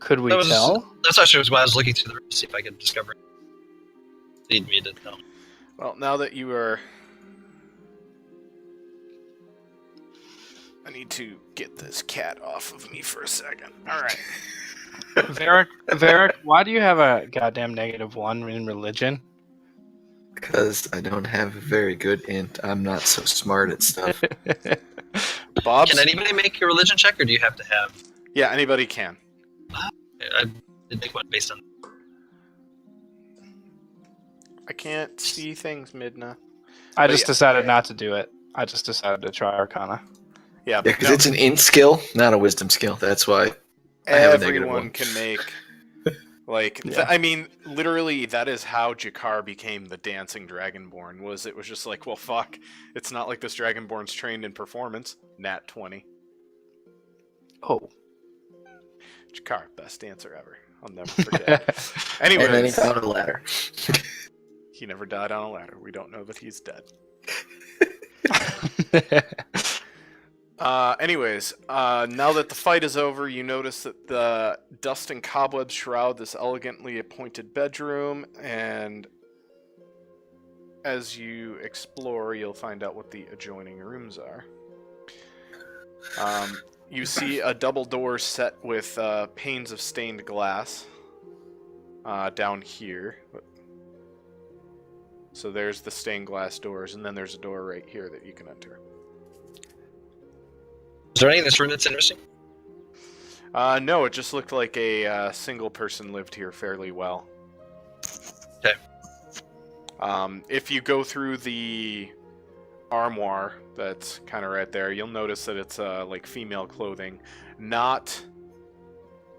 Could we That was- tell? That's actually why I was looking through the room to see if I could discover. Lead me to know. Well, now that you are... I need to get this cat off of me for a second. Alright. Varric, why do you have a goddamn -1 in religion? Because I don't have a very good int. I'm not so smart at stuff. Bob's... Can anybody make a religion check, or do you have to have? Yeah, anybody can. I did make one based on. I can't see things, Midna. I But just yeah. decided not to do it. I just decided to try Arcana. Yeah, Yeah, because it's an int skill, not a wisdom skill. That's why. I have a negative everyone one. can make... Like, Yeah. I mean, literally, that is how Jakar became the dancing Dragonborn. It was just like, well, fuck. It's not like this Dragonborn's trained in performance. Nat 20. Oh. Jakar, best dancer ever. I'll never forget. And then he Anyways, found a ladder. he never died on a ladder. We don't know that he's dead. Anyways, now that the fight is over, you notice that the dust and cobwebs shroud this elegantly appointed bedroom, and as you explore, you'll find out what the adjoining rooms are. You see a double door set with panes of stained glass down here. So there's the stained glass doors, and then there's a door right here that you can enter. Is there any in this room that's interesting? No, it just looked like a single person lived here fairly well. Okay. If you go through the armoire that's kind of right there, you'll notice that it's like female clothing. Not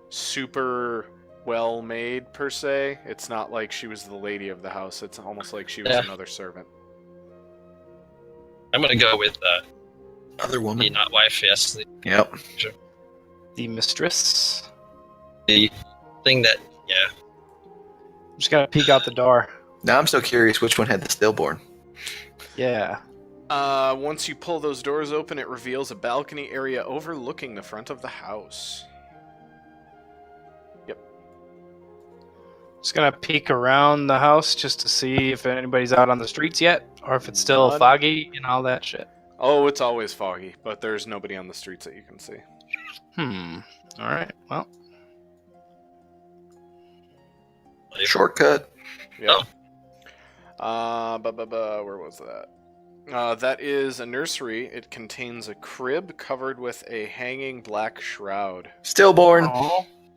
super well made per se. It's not like she was the lady of the house. It's almost like she was Yeah. another servant. I'm gonna go with Other the woman. not wife. Yes, Yep. The mistress. the thing that. Yeah. Just gotta peek out the door. Now I'm still curious which one had the stillborn. Yeah. Once you pull those doors open, it reveals a balcony area overlooking the front of the house. Yep. Just gonna peek around the house just to see if anybody's out on the streets yet, or if it's still None. foggy and all that shit. Oh, it's always foggy, but there's nobody on the streets that you can see. All right. Well, Shortcut. Yeah. Where was that? That is a nursery. It contains a crib covered with a hanging black shroud. Stillborn.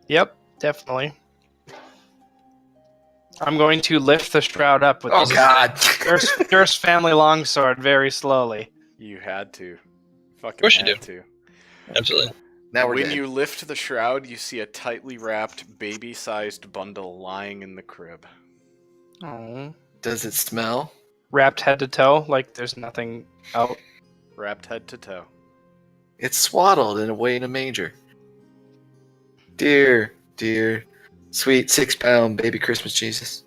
Yep, definitely. I'm going to lift the shroud up with Oh this God. Durst family longsword very slowly. You had to. Fucking course you had do. to. Absolutely. Now we're When dead. you lift the shroud, you see a tightly wrapped, baby-sized bundle lying in the crib. Oh. Does it smell? Wrapped head to toe, like there's nothing out. Wrapped head to toe. It's swaddled and away in a manger. Dear, sweet 6-pound baby Christmas Jesus.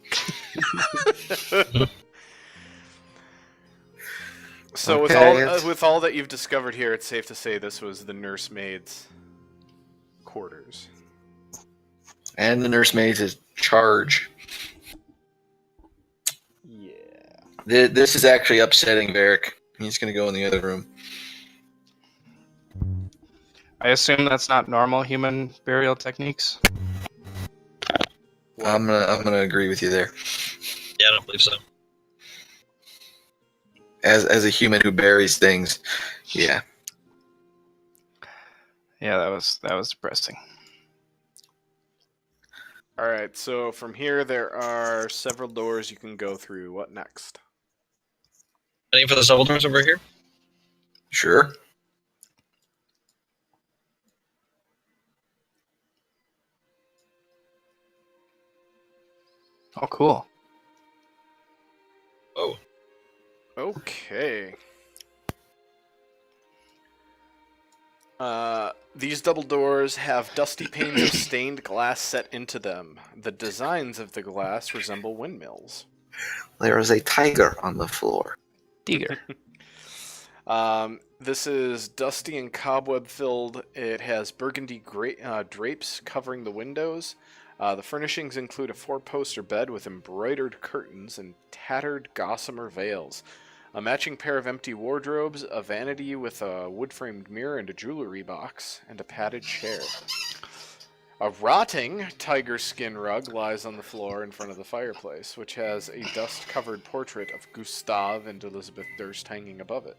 So Okay, with all that you've discovered here, it's safe to say this was the nursemaid's quarters. And the nursemaid's is charge. Yeah. This is actually upsetting Varric. He's going to go in the other room. I assume that's not normal human burial techniques. I'm gonna agree with you there. Yeah, I don't believe so. As a human who buries things, yeah. Yeah, that was depressing. Alright, so from here there are several doors you can go through. What next? Any for the double doors over here? Sure. Oh, cool. Oh. Okay. These double doors have dusty panes of stained glass set into them. The designs of the glass resemble windmills. There is a tiger on the floor. Digger. This is dusty and cobweb filled. It has burgundy drapes covering the windows. The furnishings include a 4-poster bed with embroidered curtains and tattered gossamer veils, a matching pair of empty wardrobes, a vanity with a wood-framed mirror and a jewelry box, and a padded chair. A rotting tiger skin rug lies on the floor in front of the fireplace, which has a dust-covered portrait of Gustav and Elizabeth Durst hanging above it.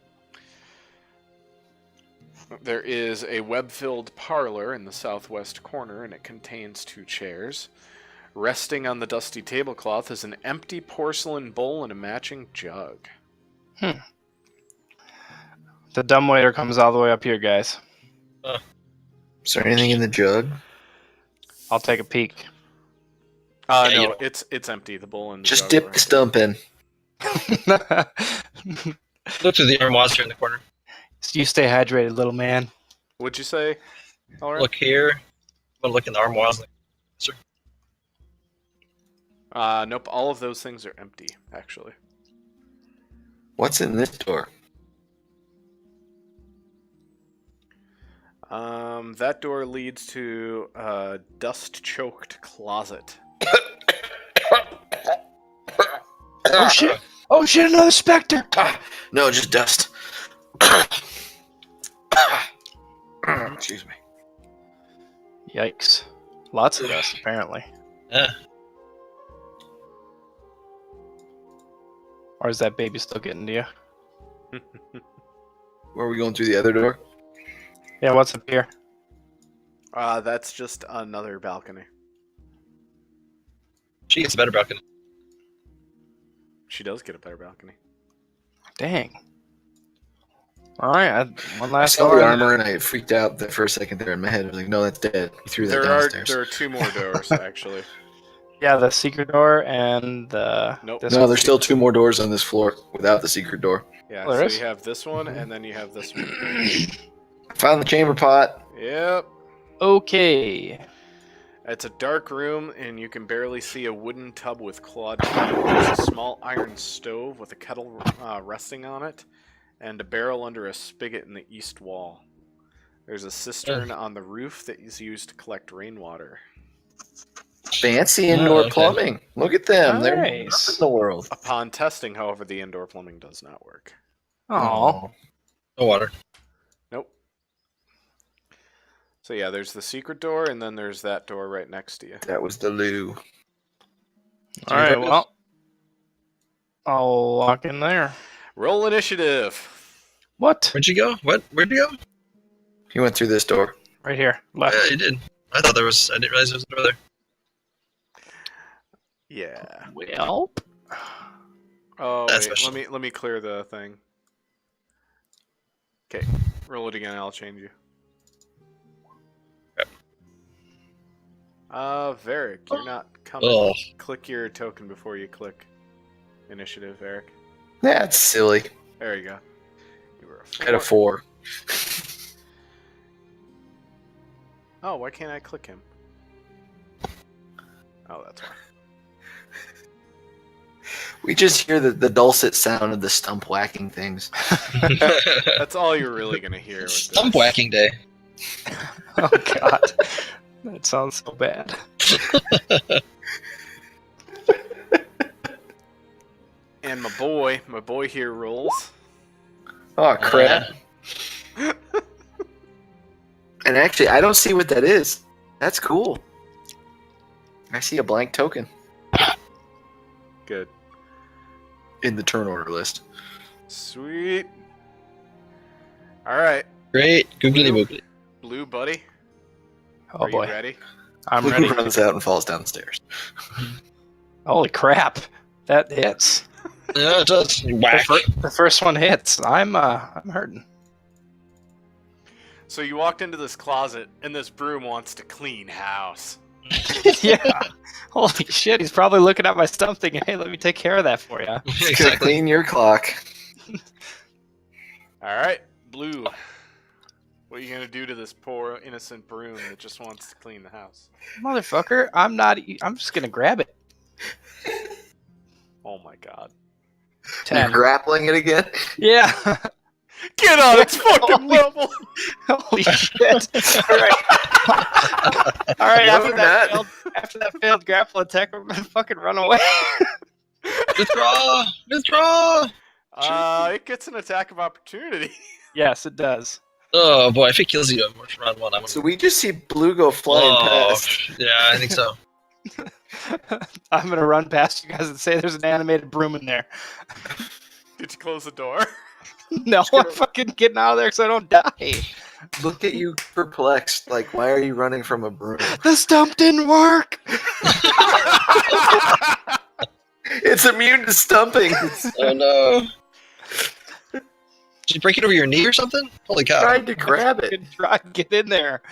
There is a web-filled parlor in the southwest corner, and it contains 2 chairs. Resting on the dusty tablecloth is an empty porcelain bowl and a matching jug. The dumbwaiter comes all the way up here, guys. Is there anything in the jug? I'll take a peek. Yeah, No, it's empty. The bowl and the Just jug dip are the stump in. Look through the armoires here in the corner. You stay hydrated, little man. What'd you say? All right. Look here. I'm gonna look in the armoires. Sir. Nope. All of those things are empty, actually. What's in this door? That door leads to a dust-choked closet. Oh shit! Oh shit! Another specter! No, just dust. Excuse me. Yikes! Lots of dust, apparently. Yeah. Or is that baby still getting to you? Where are we going through the other door? Yeah, what's up here? That's just another balcony. She gets a better balcony. She does get a better balcony. Dang. Alright, one I last saw the door. armor and I freaked out the first second there in my head. I was like, no, that's dead. He threw that downstairs. There are 2 more doors, actually. Yeah, the secret door and the... Nope. this No, one. there's still 2 more doors on this floor without the secret door. Yeah, Oh, there so is? you have this one, and then you have this one. Found the chamber pot. Yep. Okay. It's a dark room, and you can barely see a wooden tub with clawed feet. There's a small iron stove with a kettle resting on it, and a barrel under a spigot in the east wall. There's a cistern on the roof that is used to collect rainwater. Fancy indoor okay. plumbing. Look at them. They're Nice. up in the world. Upon testing, however, the indoor plumbing does not work. Oh. No water. Nope. So yeah, there's the secret door, and then there's that door right next to you. That was the loo. All right. Well, I'll walk in there. Roll initiative. What? Where'd you go? Where'd you go? He went through this door. Right here. Left. Yeah, you did. I thought there was. I didn't realize there was another. Yeah. Well. Oh, That's wait, special. let me clear the thing. Okay, roll it again. I'll change you. Yep. Varric, you're not coming. Oh. Click your token before you click initiative, Varric. That's silly. There you go. You were a 4. At a 4. Oh, why can't I click him? Oh, that's why. We just hear the dulcet sound of the stump whacking things. That's all you're really gonna hear. With Stump this. whacking day. Oh God. That sounds so bad. And my boy here rolls. Oh, crap. And actually, I don't see what that is. That's cool. I see a blank token Good. in the turn order list. Sweet. All right, Great. Googly boogly. Blue buddy. Oh Are boy. you ready? I'm Blue ready. runs out and falls down the stairs. Holy crap. That hits. Yeah, it does. Whack. The first one hits. I'm hurting. So you walked into this closet, and this broom wants to clean house. Yeah. Holy shit, he's probably looking at my stump thinking, hey, let me take care of that for you. It's gonna Exactly. clean your clock. All right, Blue. What are you gonna do to this poor innocent broom that just wants to clean the house? Motherfucker, I'm just gonna grab it. Oh my God! You're 10. grappling it again? Yeah. Get on its fucking level! Holy shit. Alright. Alright, Other than that- after that failed grapple attack, I'm gonna fucking run away. Withdraw. Withdraw. It gets an attack of opportunity. Yes, it does. Oh boy, if it kills you in round 1, I'm. So we just see Blue go flying past. Yeah, I think so. I'm gonna run past you guys and say there's an animated broom in there. Did you close the door? No, I'm fucking getting out of there so I don't die. Look at you perplexed. Like, why are you running from a broom? The stump didn't work. It's immune to stumping. Oh no. Did you break it over your knee or something? Holy cow. Tried to grab it. Fucking try to get in there.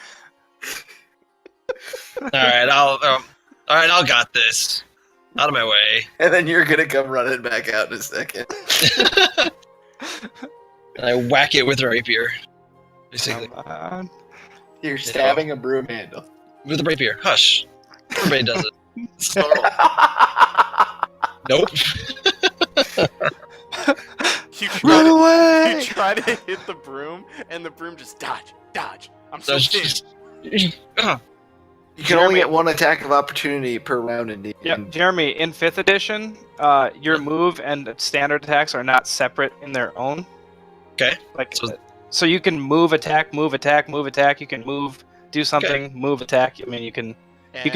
Alright, I'll got this. Out of my way. And then you're gonna come running back out in a second. And I whack it with a rapier. Basically. Come on. You're stabbing a broom handle. With a rapier. Hush. Everybody does it. Nope. Run away! You try to hit the broom, and the broom just dodge. I'm so That's thin. just. You can only get one attack of opportunity per round in D. Yep, Jeremy, in 5th edition, your move and standard attacks are not separate in their own. Okay. Like, So- so you can move, attack, move, attack, move, attack. You can move, do something, move, attack. I mean, you can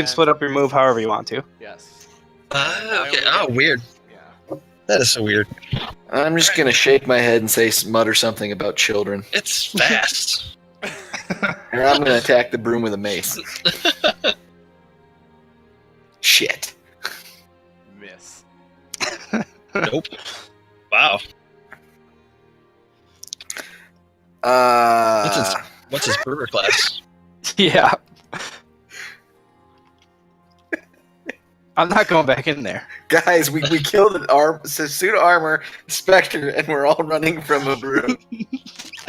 split up your move however you want to. Yes. Okay. Oh, weird. Yeah. That is so weird. I'm just gonna shake my head and say mutter something about children. It's fast. And I'm gonna attack the broom with a mace. Shit. Miss. Nope. Wow. What's his brewer class? Yeah. I'm not going back in there. Guys, we killed an suit of armor, Spectre, and we're all running from a broom.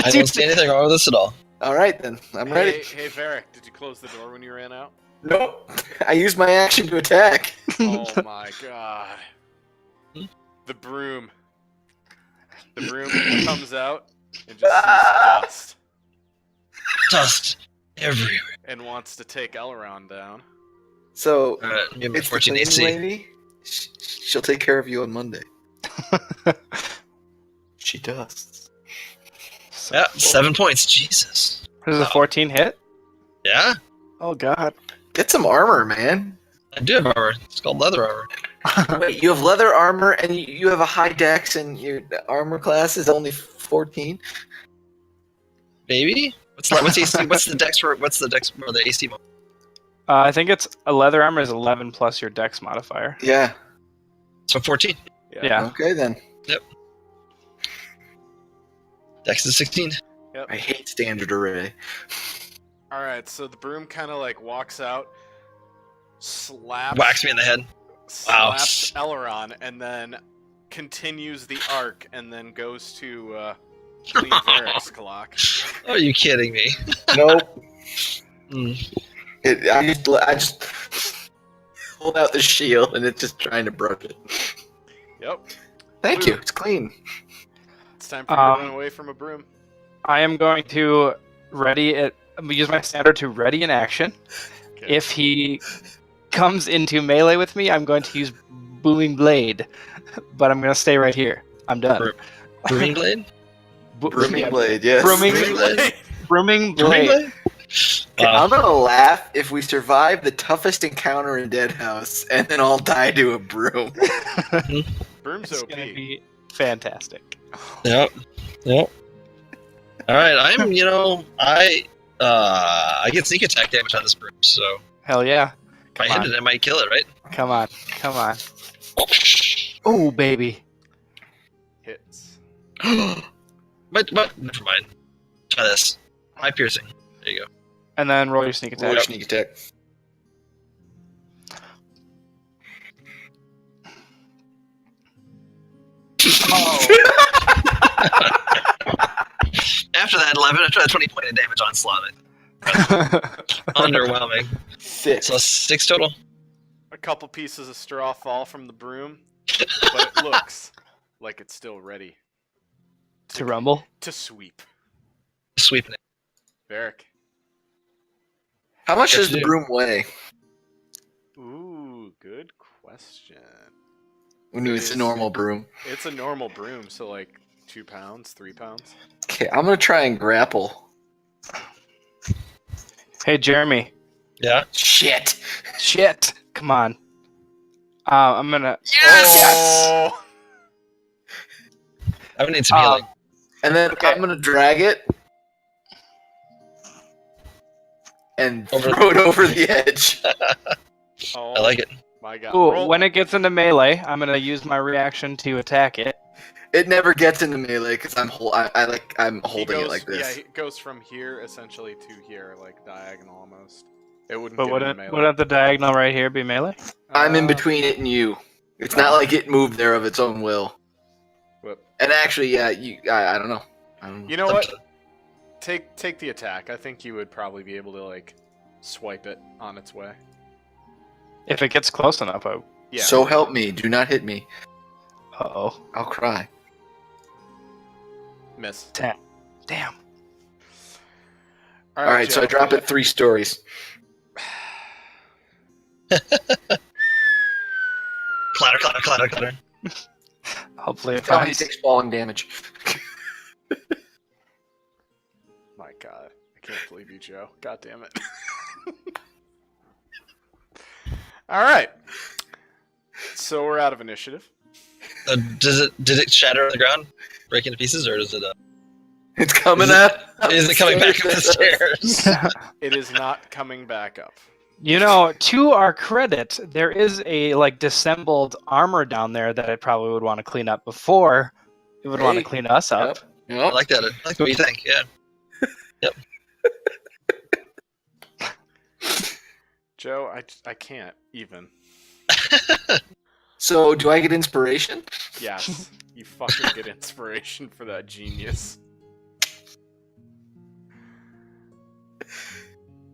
I don't see anything wrong with this at all. Alright then, I'm ready. Hey, Varric, did you close the door when you ran out? Nope. I used my action to attack. Oh my God. The broom. The broom comes out and just sees dust Dust everywhere. and wants to take Elrond down. So Me and my it's the 14 cleaning AC. lady. She'll take care of you on Monday. She does. Yeah, 7 points. Jesus. There's a 14 hit. Yeah, Oh God. Get some armor, man. I do have armor. It's called leather armor. Wait, you have leather armor and you have a high dex and your armor class is only 14? Maybe. What's AC? What's the dex for the AC? I think it's a leather armor is 11 plus your dex modifier. Yeah. So 14. Yeah. Okay then. Dex is 16. Yep. I hate standard array. All right, so the broom kind of like walks out, slaps, Whacks me in the head. Wow. slaps Elron, and then continues the arc, and then goes to clean Varric's clock. Are you kidding me? Nope. Mm. I just hold out the shield and it's just trying to brush it. Yep, Thank you. It's clean. it's time for you to run away from a broom. I am going to ready it. I'm gonna use my standard to ready an action. Okay. If he comes into melee with me, I'm going to use booming blade, but I'm going to stay right here. I'm done. Brooming blade? Brooming blade, yes. Brooming blade. Brooming Brooming blade. blade? Okay, I'm gonna laugh if we survive the toughest encounter in Deadhouse and then all die to a broom. Broom's It's OP. going to be fantastic. Yep. All right, I get sneak attack damage on this broom, so Hell yeah. if I Come hit it, I might kill it, right? Come on. Come on. Oh, baby. Hits. But never mind. Try this. High piercing. There you go. And then roll your sneak attack. Roll your sneak attack. After that 11, I tried 20 point of damage on slot. Underwhelming. 6. So 6 total. A couple pieces of straw fall from the broom, but it looks like it's still ready To rumble? to sweep. Sweeping it. Varric. How much Yes, does the you do. broom weigh? Ooh, good question. When it's a normal broom. It's a normal broom, so like 2 pounds, 3 pounds. Okay, I'm gonna try and grapple. Hey, Jeremy. Yeah. Shit. Shit. Come on. I'm going to... Oh! I would need some healing. And then Okay. I'm gonna drag it and Over- throw it over the edge. Oh, I like it. my god. Ooh, Roll- when it gets into melee, I'm going to use my reaction to attack it. It never gets into melee because I'm he holding goes, it like this. Yeah, it goes from here essentially to here, like diagonal almost. It wouldn't But get into wouldn't, melee. wouldn't the diagonal right here be melee? I'm in Uh, between it and you. It's not like it moved there of its own will. Whoop. And actually, yeah, I don't know. I don't know. You know what? Take the attack. I think you would probably be able to like swipe it on its way. If it gets close enough, Yeah. So help me. Do not hit me. uh-oh. I'll cry. Miss. Damn. All right, so I Joe. drop it 3 stories. Clatter, clatter, clatter, clatter. Hopefully it Tell me he finds... takes falling damage. My god. I can't believe you, Joe. God damn it. Alright. So we're out of initiative. Did it shatter on the ground, break into pieces, or does it? It's coming Is it- up. Is it coming back up the stairs? It is not coming back up. You know, to our credit, there is a like dissembled armor down there that I probably would want to clean up before it would want to Hey. clean us up. Yep. I like that. I like what you think. Yeah. Joe, I can't even. So, do I get inspiration? Yes. You fucking get inspiration for that genius.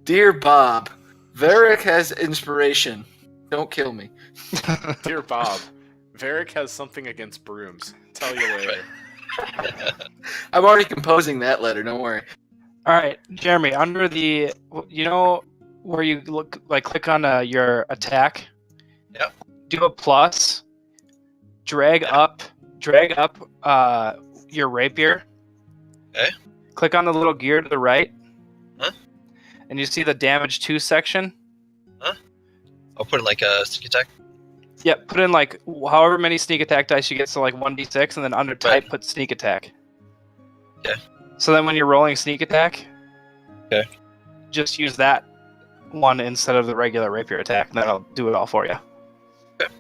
Dear Bob, Varric has inspiration. Don't kill me. Dear Bob, Varric has something against brooms. Tell you later. I'm already composing that letter. Don't worry. All right, Jeremy, under the, you know, where you look like click on your attack. Yep. Do a plus. Drag up your rapier. Okay. Click on the little gear to the right. Huh? And you see the damage 2 section. Huh? I'll put it like a sneak attack. Yep, put in like however many sneak attack dice you get, so like 1d6, and then under type put sneak attack. Okay. So then when you're rolling sneak attack, okay, just use that one instead of the regular rapier attack, and that'll do it all for you. Okay.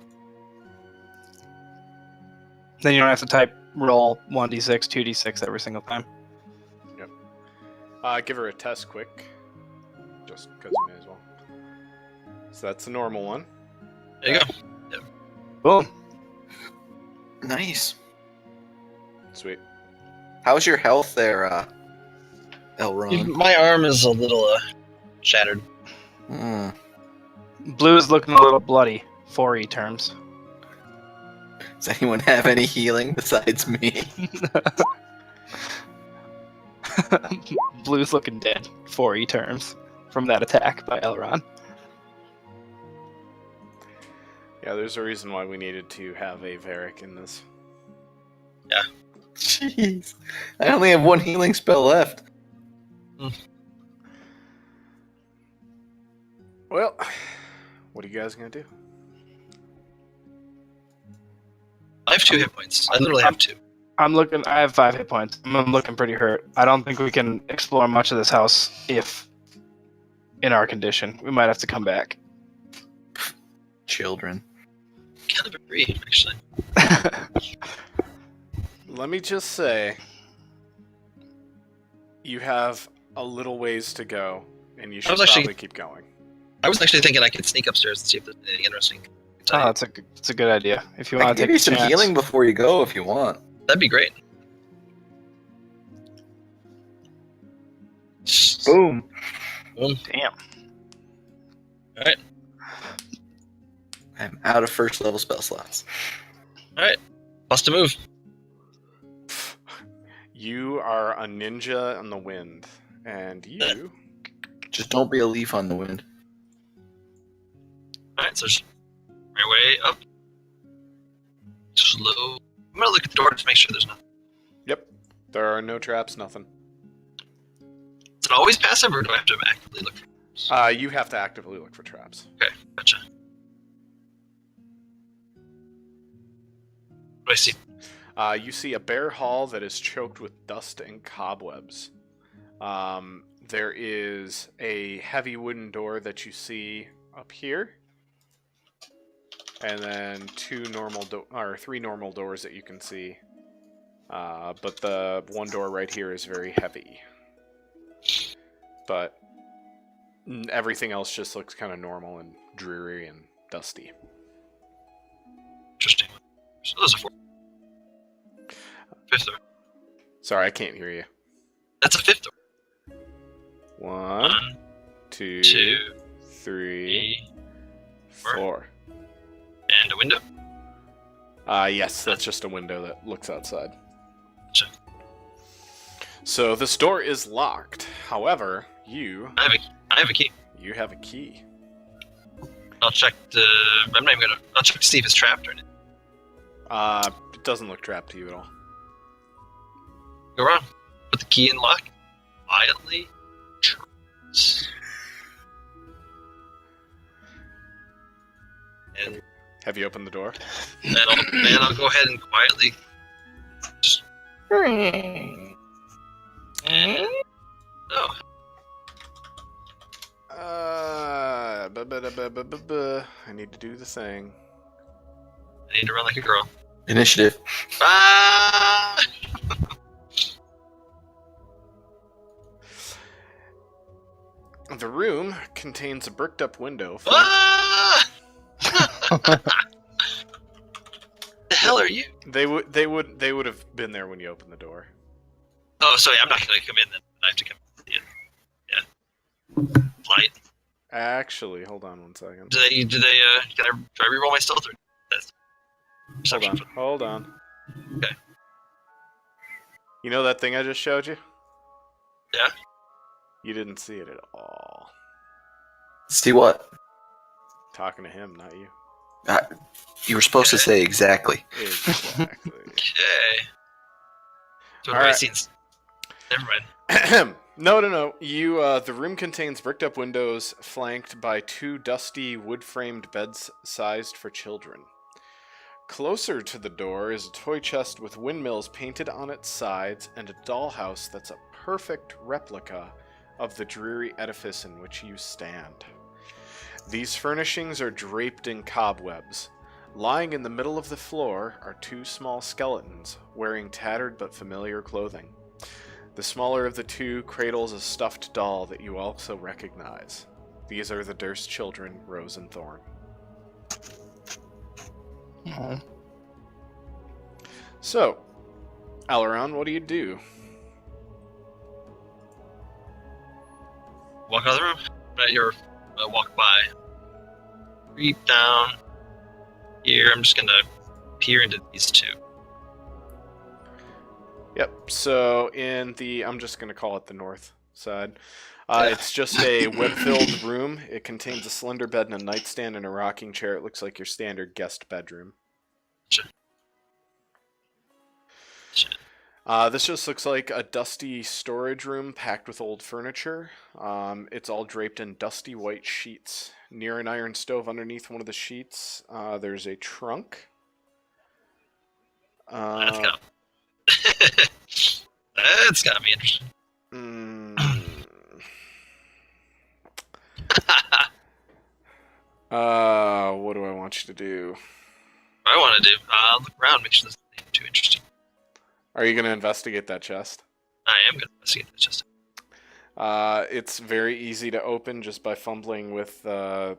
Then you don't have to type roll 1d6, 2d6 every single time. Yep. Give her a test quick. Just because you may as well. So that's the normal one. There you go. Yep. Boom. Nice. Sweet. How's your health there, Elron? My arm is a little shattered. Blue is looking a little bloody. 4E terms. Does anyone have any healing besides me? Blue's looking dead. 4E terms from that attack by Elron. Yeah, there's a reason why we needed to have a Varric in this. Yeah. Jeez. I only have one healing spell left. Well, what are you guys gonna do? I have 2 hit points. I literally have 2. I have 5 hit points. I'm looking pretty hurt. I don't think we can explore much of this house if in our condition. We might have to come back. Children. Kind of agree, actually. Let me just say, you have a little ways to go, and you should probably keep going. I was actually thinking I could sneak upstairs and see if there's anything interesting. Oh, that's a good idea. If you I want can to give take you some a chance. healing before you go if you want. That'd be great. Boom. Boom. Damn. Alright. I'm out of first level spell slots. Alright. Bust a move. You are a ninja on the wind, and you... Just don't be a leaf on the wind. Alright, so just my way up. Slow. I'm gonna look at the door to make sure there's nothing. Yep. There are no traps, nothing. Is it always passive, or do I have to actively look for traps? You have to actively look for traps. Okay, gotcha. What do I see? You see a bare hall that is choked with dust and cobwebs. There is a heavy wooden door that you see up here, and then 3 normal doors that you can see. But the one door right here is very heavy. But everything else just looks kind of normal and dreary and dusty. Interesting. So those are 4. 5th door. Sorry, I can't hear you. That's a 5th door. 1, 2, 3, 4. And a window? Yes, that's just a window that looks outside. Gotcha. So this door is locked. However, I have a key. You have a key. I'll check I'll check to see if it's trapped or anything. It doesn't look trapped to you at all. Go around. Put the key in the lock. Quietly. And Have you opened the door? then I'll go ahead and quietly. Oh. I need to do the thing. I need to run like a girl. Initiative. Ah! The room contains a bricked up window. Ah! The hell are you? They would have been there when you opened the door. Oh, sorry, I'm not gonna come in then. I have to come in. Yeah. Flight. Actually, hold on one second. Can I reroll my stealth or that's Hold on. Okay. You know that thing I just showed you? Yeah. You didn't see it at all. See what? Talking to him, not you. You were supposed to say exactly. Exactly. Okay. So what All have I right. seen? Never mind. No. You, the room contains bricked-up windows flanked by 2 dusty wood-framed beds sized for children. Closer to the door is a toy chest with windmills painted on its sides and a dollhouse that's a perfect replica of the dreary edifice in which you stand. These furnishings are draped in cobwebs. Lying in the middle of the floor are 2 small skeletons wearing tattered but familiar clothing. The smaller of the 2 cradles a stuffed doll that you also recognize. These are the Durst children, Rose and Thorn. Oh. So, Alaron, what do you do? Walk out of the room. Walk by. Creep down. Here, I'm just gonna peer into these 2. Yep, so in the, I'm just going to call it the north side. It's just a web-filled room. It contains a slender bed and a nightstand and a rocking chair. It looks like your standard guest bedroom. Sure. This just looks like a dusty storage room packed with old furniture. It's all draped in dusty white sheets. Near an iron stove underneath one of the sheets, there's a trunk. That's gotta be interesting. What do I want you to do? What I want to do, look around, make sure there's nothing too interesting. Are you going to investigate that chest? I am going to investigate that chest. It's very easy to open just by fumbling with the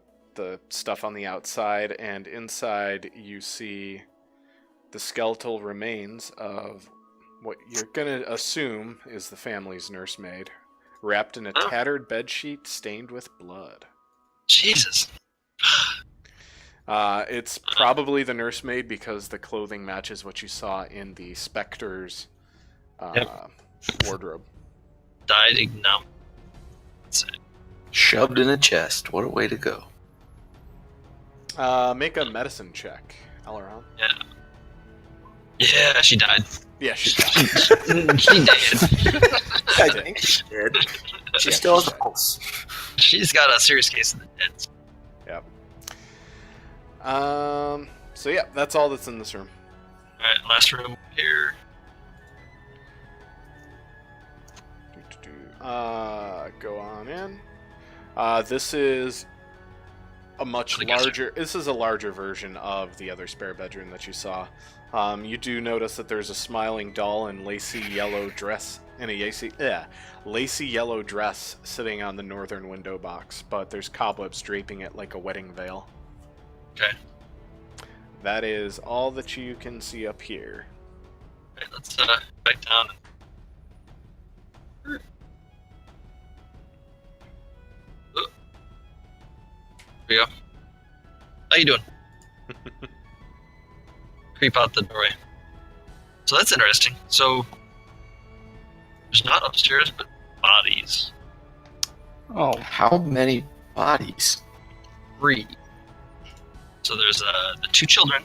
stuff on the outside, and inside you see the skeletal remains of what you're going to assume is the family's nursemaid, wrapped in a tattered bedsheet stained with blood. Jesus. It's probably the nursemaid because the clothing matches what you saw in the Spectre's wardrobe. Died ignominy. Shoved in a chest. What a way to go. Make a medicine check, Alaron. Yeah, she died. Yeah, she died. She did. I think she did. She still has a pulse. She's got a serious case of the dead. Yep. So yeah, that's all that's in this room. Alright, last room here. Go on in. This is a much larger. This is a larger version of the other spare bedroom that you saw. You do notice that there's a smiling doll in lacy yellow dress lacy yellow dress sitting on the northern window box, but there's cobwebs draping it like a wedding veil. Okay. That is all that you can see up here. Alright, let's back down. Here we go. How you doing? Creep out the doorway. So that's interesting. So there's not upstairs, but bodies. Oh, How many bodies? 3. So there's the 2 children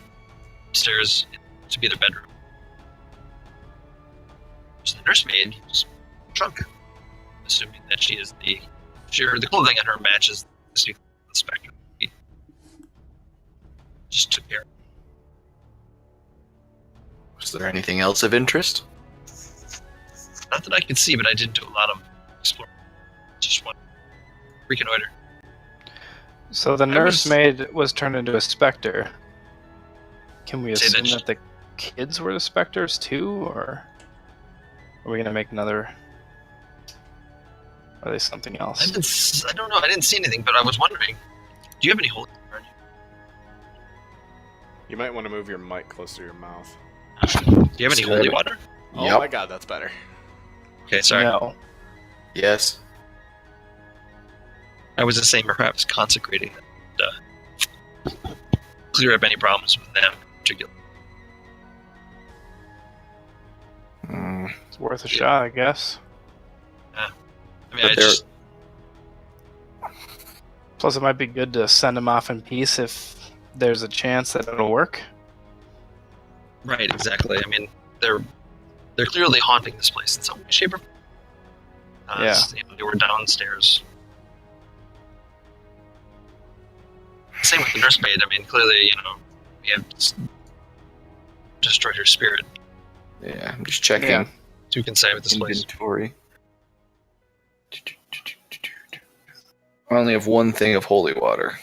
upstairs to be their bedroom. There's the nursemaid who's drunk, assuming that she is the clothing on her matches the Spectre. Just took care. Was there anything else of interest? Not that I could see, but I did do a lot of exploring. Just one reconnoiter. so the nursemaid was turned into a specter. Can we Say assume that that the kids were the specters too, or are we gonna make another? Are they something else? I don't know. I didn't see anything, but I was wondering. Do you have any holy water on You might want to move your mic closer to your mouth. you? Do you have any holy water? Oh Yep. my god, that's better. Okay, sorry. No. Yes. I was just saying perhaps consecrating it to clear up any problems with them in particular. It's worth a shot, I guess. I mean, But I there- just Plus, it might be good to send them off in peace if there's a chance that it'll work. Right, exactly. I mean, they're clearly haunting this place in some way, shape, or form. Yeah. They were downstairs. Same with the nursemaid. I mean, clearly, we have destroyed her spirit. Yeah, I'm just checking. Yeah. So we can say with this place. Inventory. I only have one thing of holy water.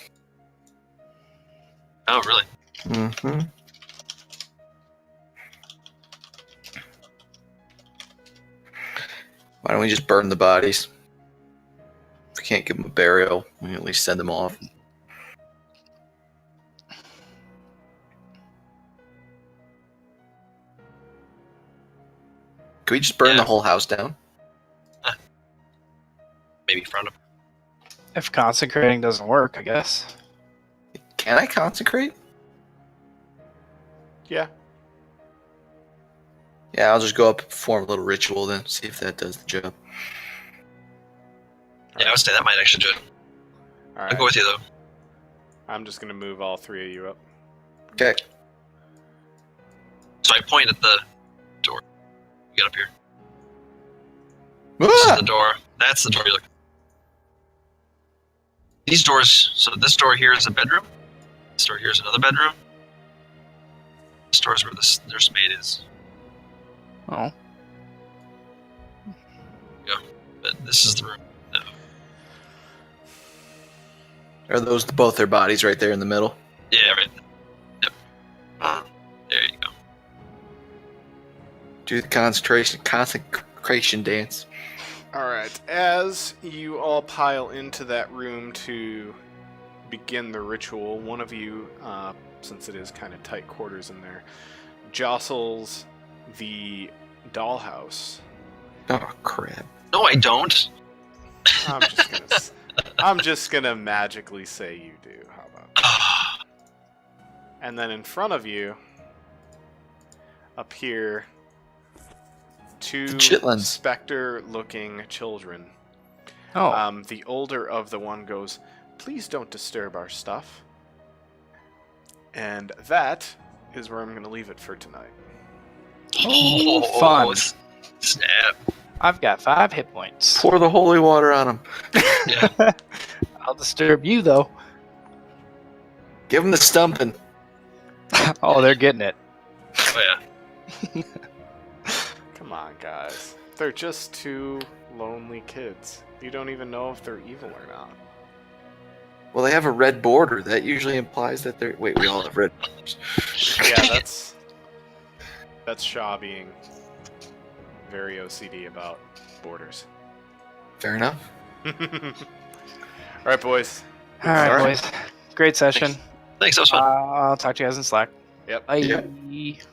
Oh, really? Mm-hmm. Why don't we just burn the bodies? If we can't give them a burial, we can at least send them off. Can we just burn the whole house down? Maybe front of. If consecrating doesn't work, I guess. Can I consecrate? Yeah. Yeah, I'll just go up and perform a little ritual then, see if that does the job. Yeah, I would say that might actually do it. All right. I'll go with you though. I'm just gonna move all three of you up. Okay. So I point at the door. Get up here. This is the door. That's the door you're looking. These doors. So this door here is a bedroom. This door here is another bedroom. This door is where the nursemaid is. Oh. But this is the room. No. Are those both their bodies right there in the middle? Yeah, right. Yep. There you go. Do the consecration dance. Alright, as you all pile into that room to begin the ritual, one of you, since it is kind of tight quarters in there, jostles the dollhouse. Oh, crap. No, I don't. I'm just gonna magically say you do. How about? And then in front of you appear two chitlins. specter-looking children. Oh. The older of the one goes, "Please don't disturb our stuff." And that is where I'm going to leave it for tonight. Oh, fun. Snap. I've got 5 hit points. Pour the holy water on them. Yeah. I'll disturb you, though. Give them the stumping. Oh, they're getting it. Oh, yeah. Come on, guys. They're just two lonely kids. You don't even know if they're evil or not. Well, they have a red border. That usually implies that they're... Wait, we all have red borders. Yeah, that's Shaw being very OCD about borders. Fair enough. Alright, boys. All right, All right. boys. Great session. Thanks, that was fun. I'll talk to you guys in Slack. Yep. Bye. Yep.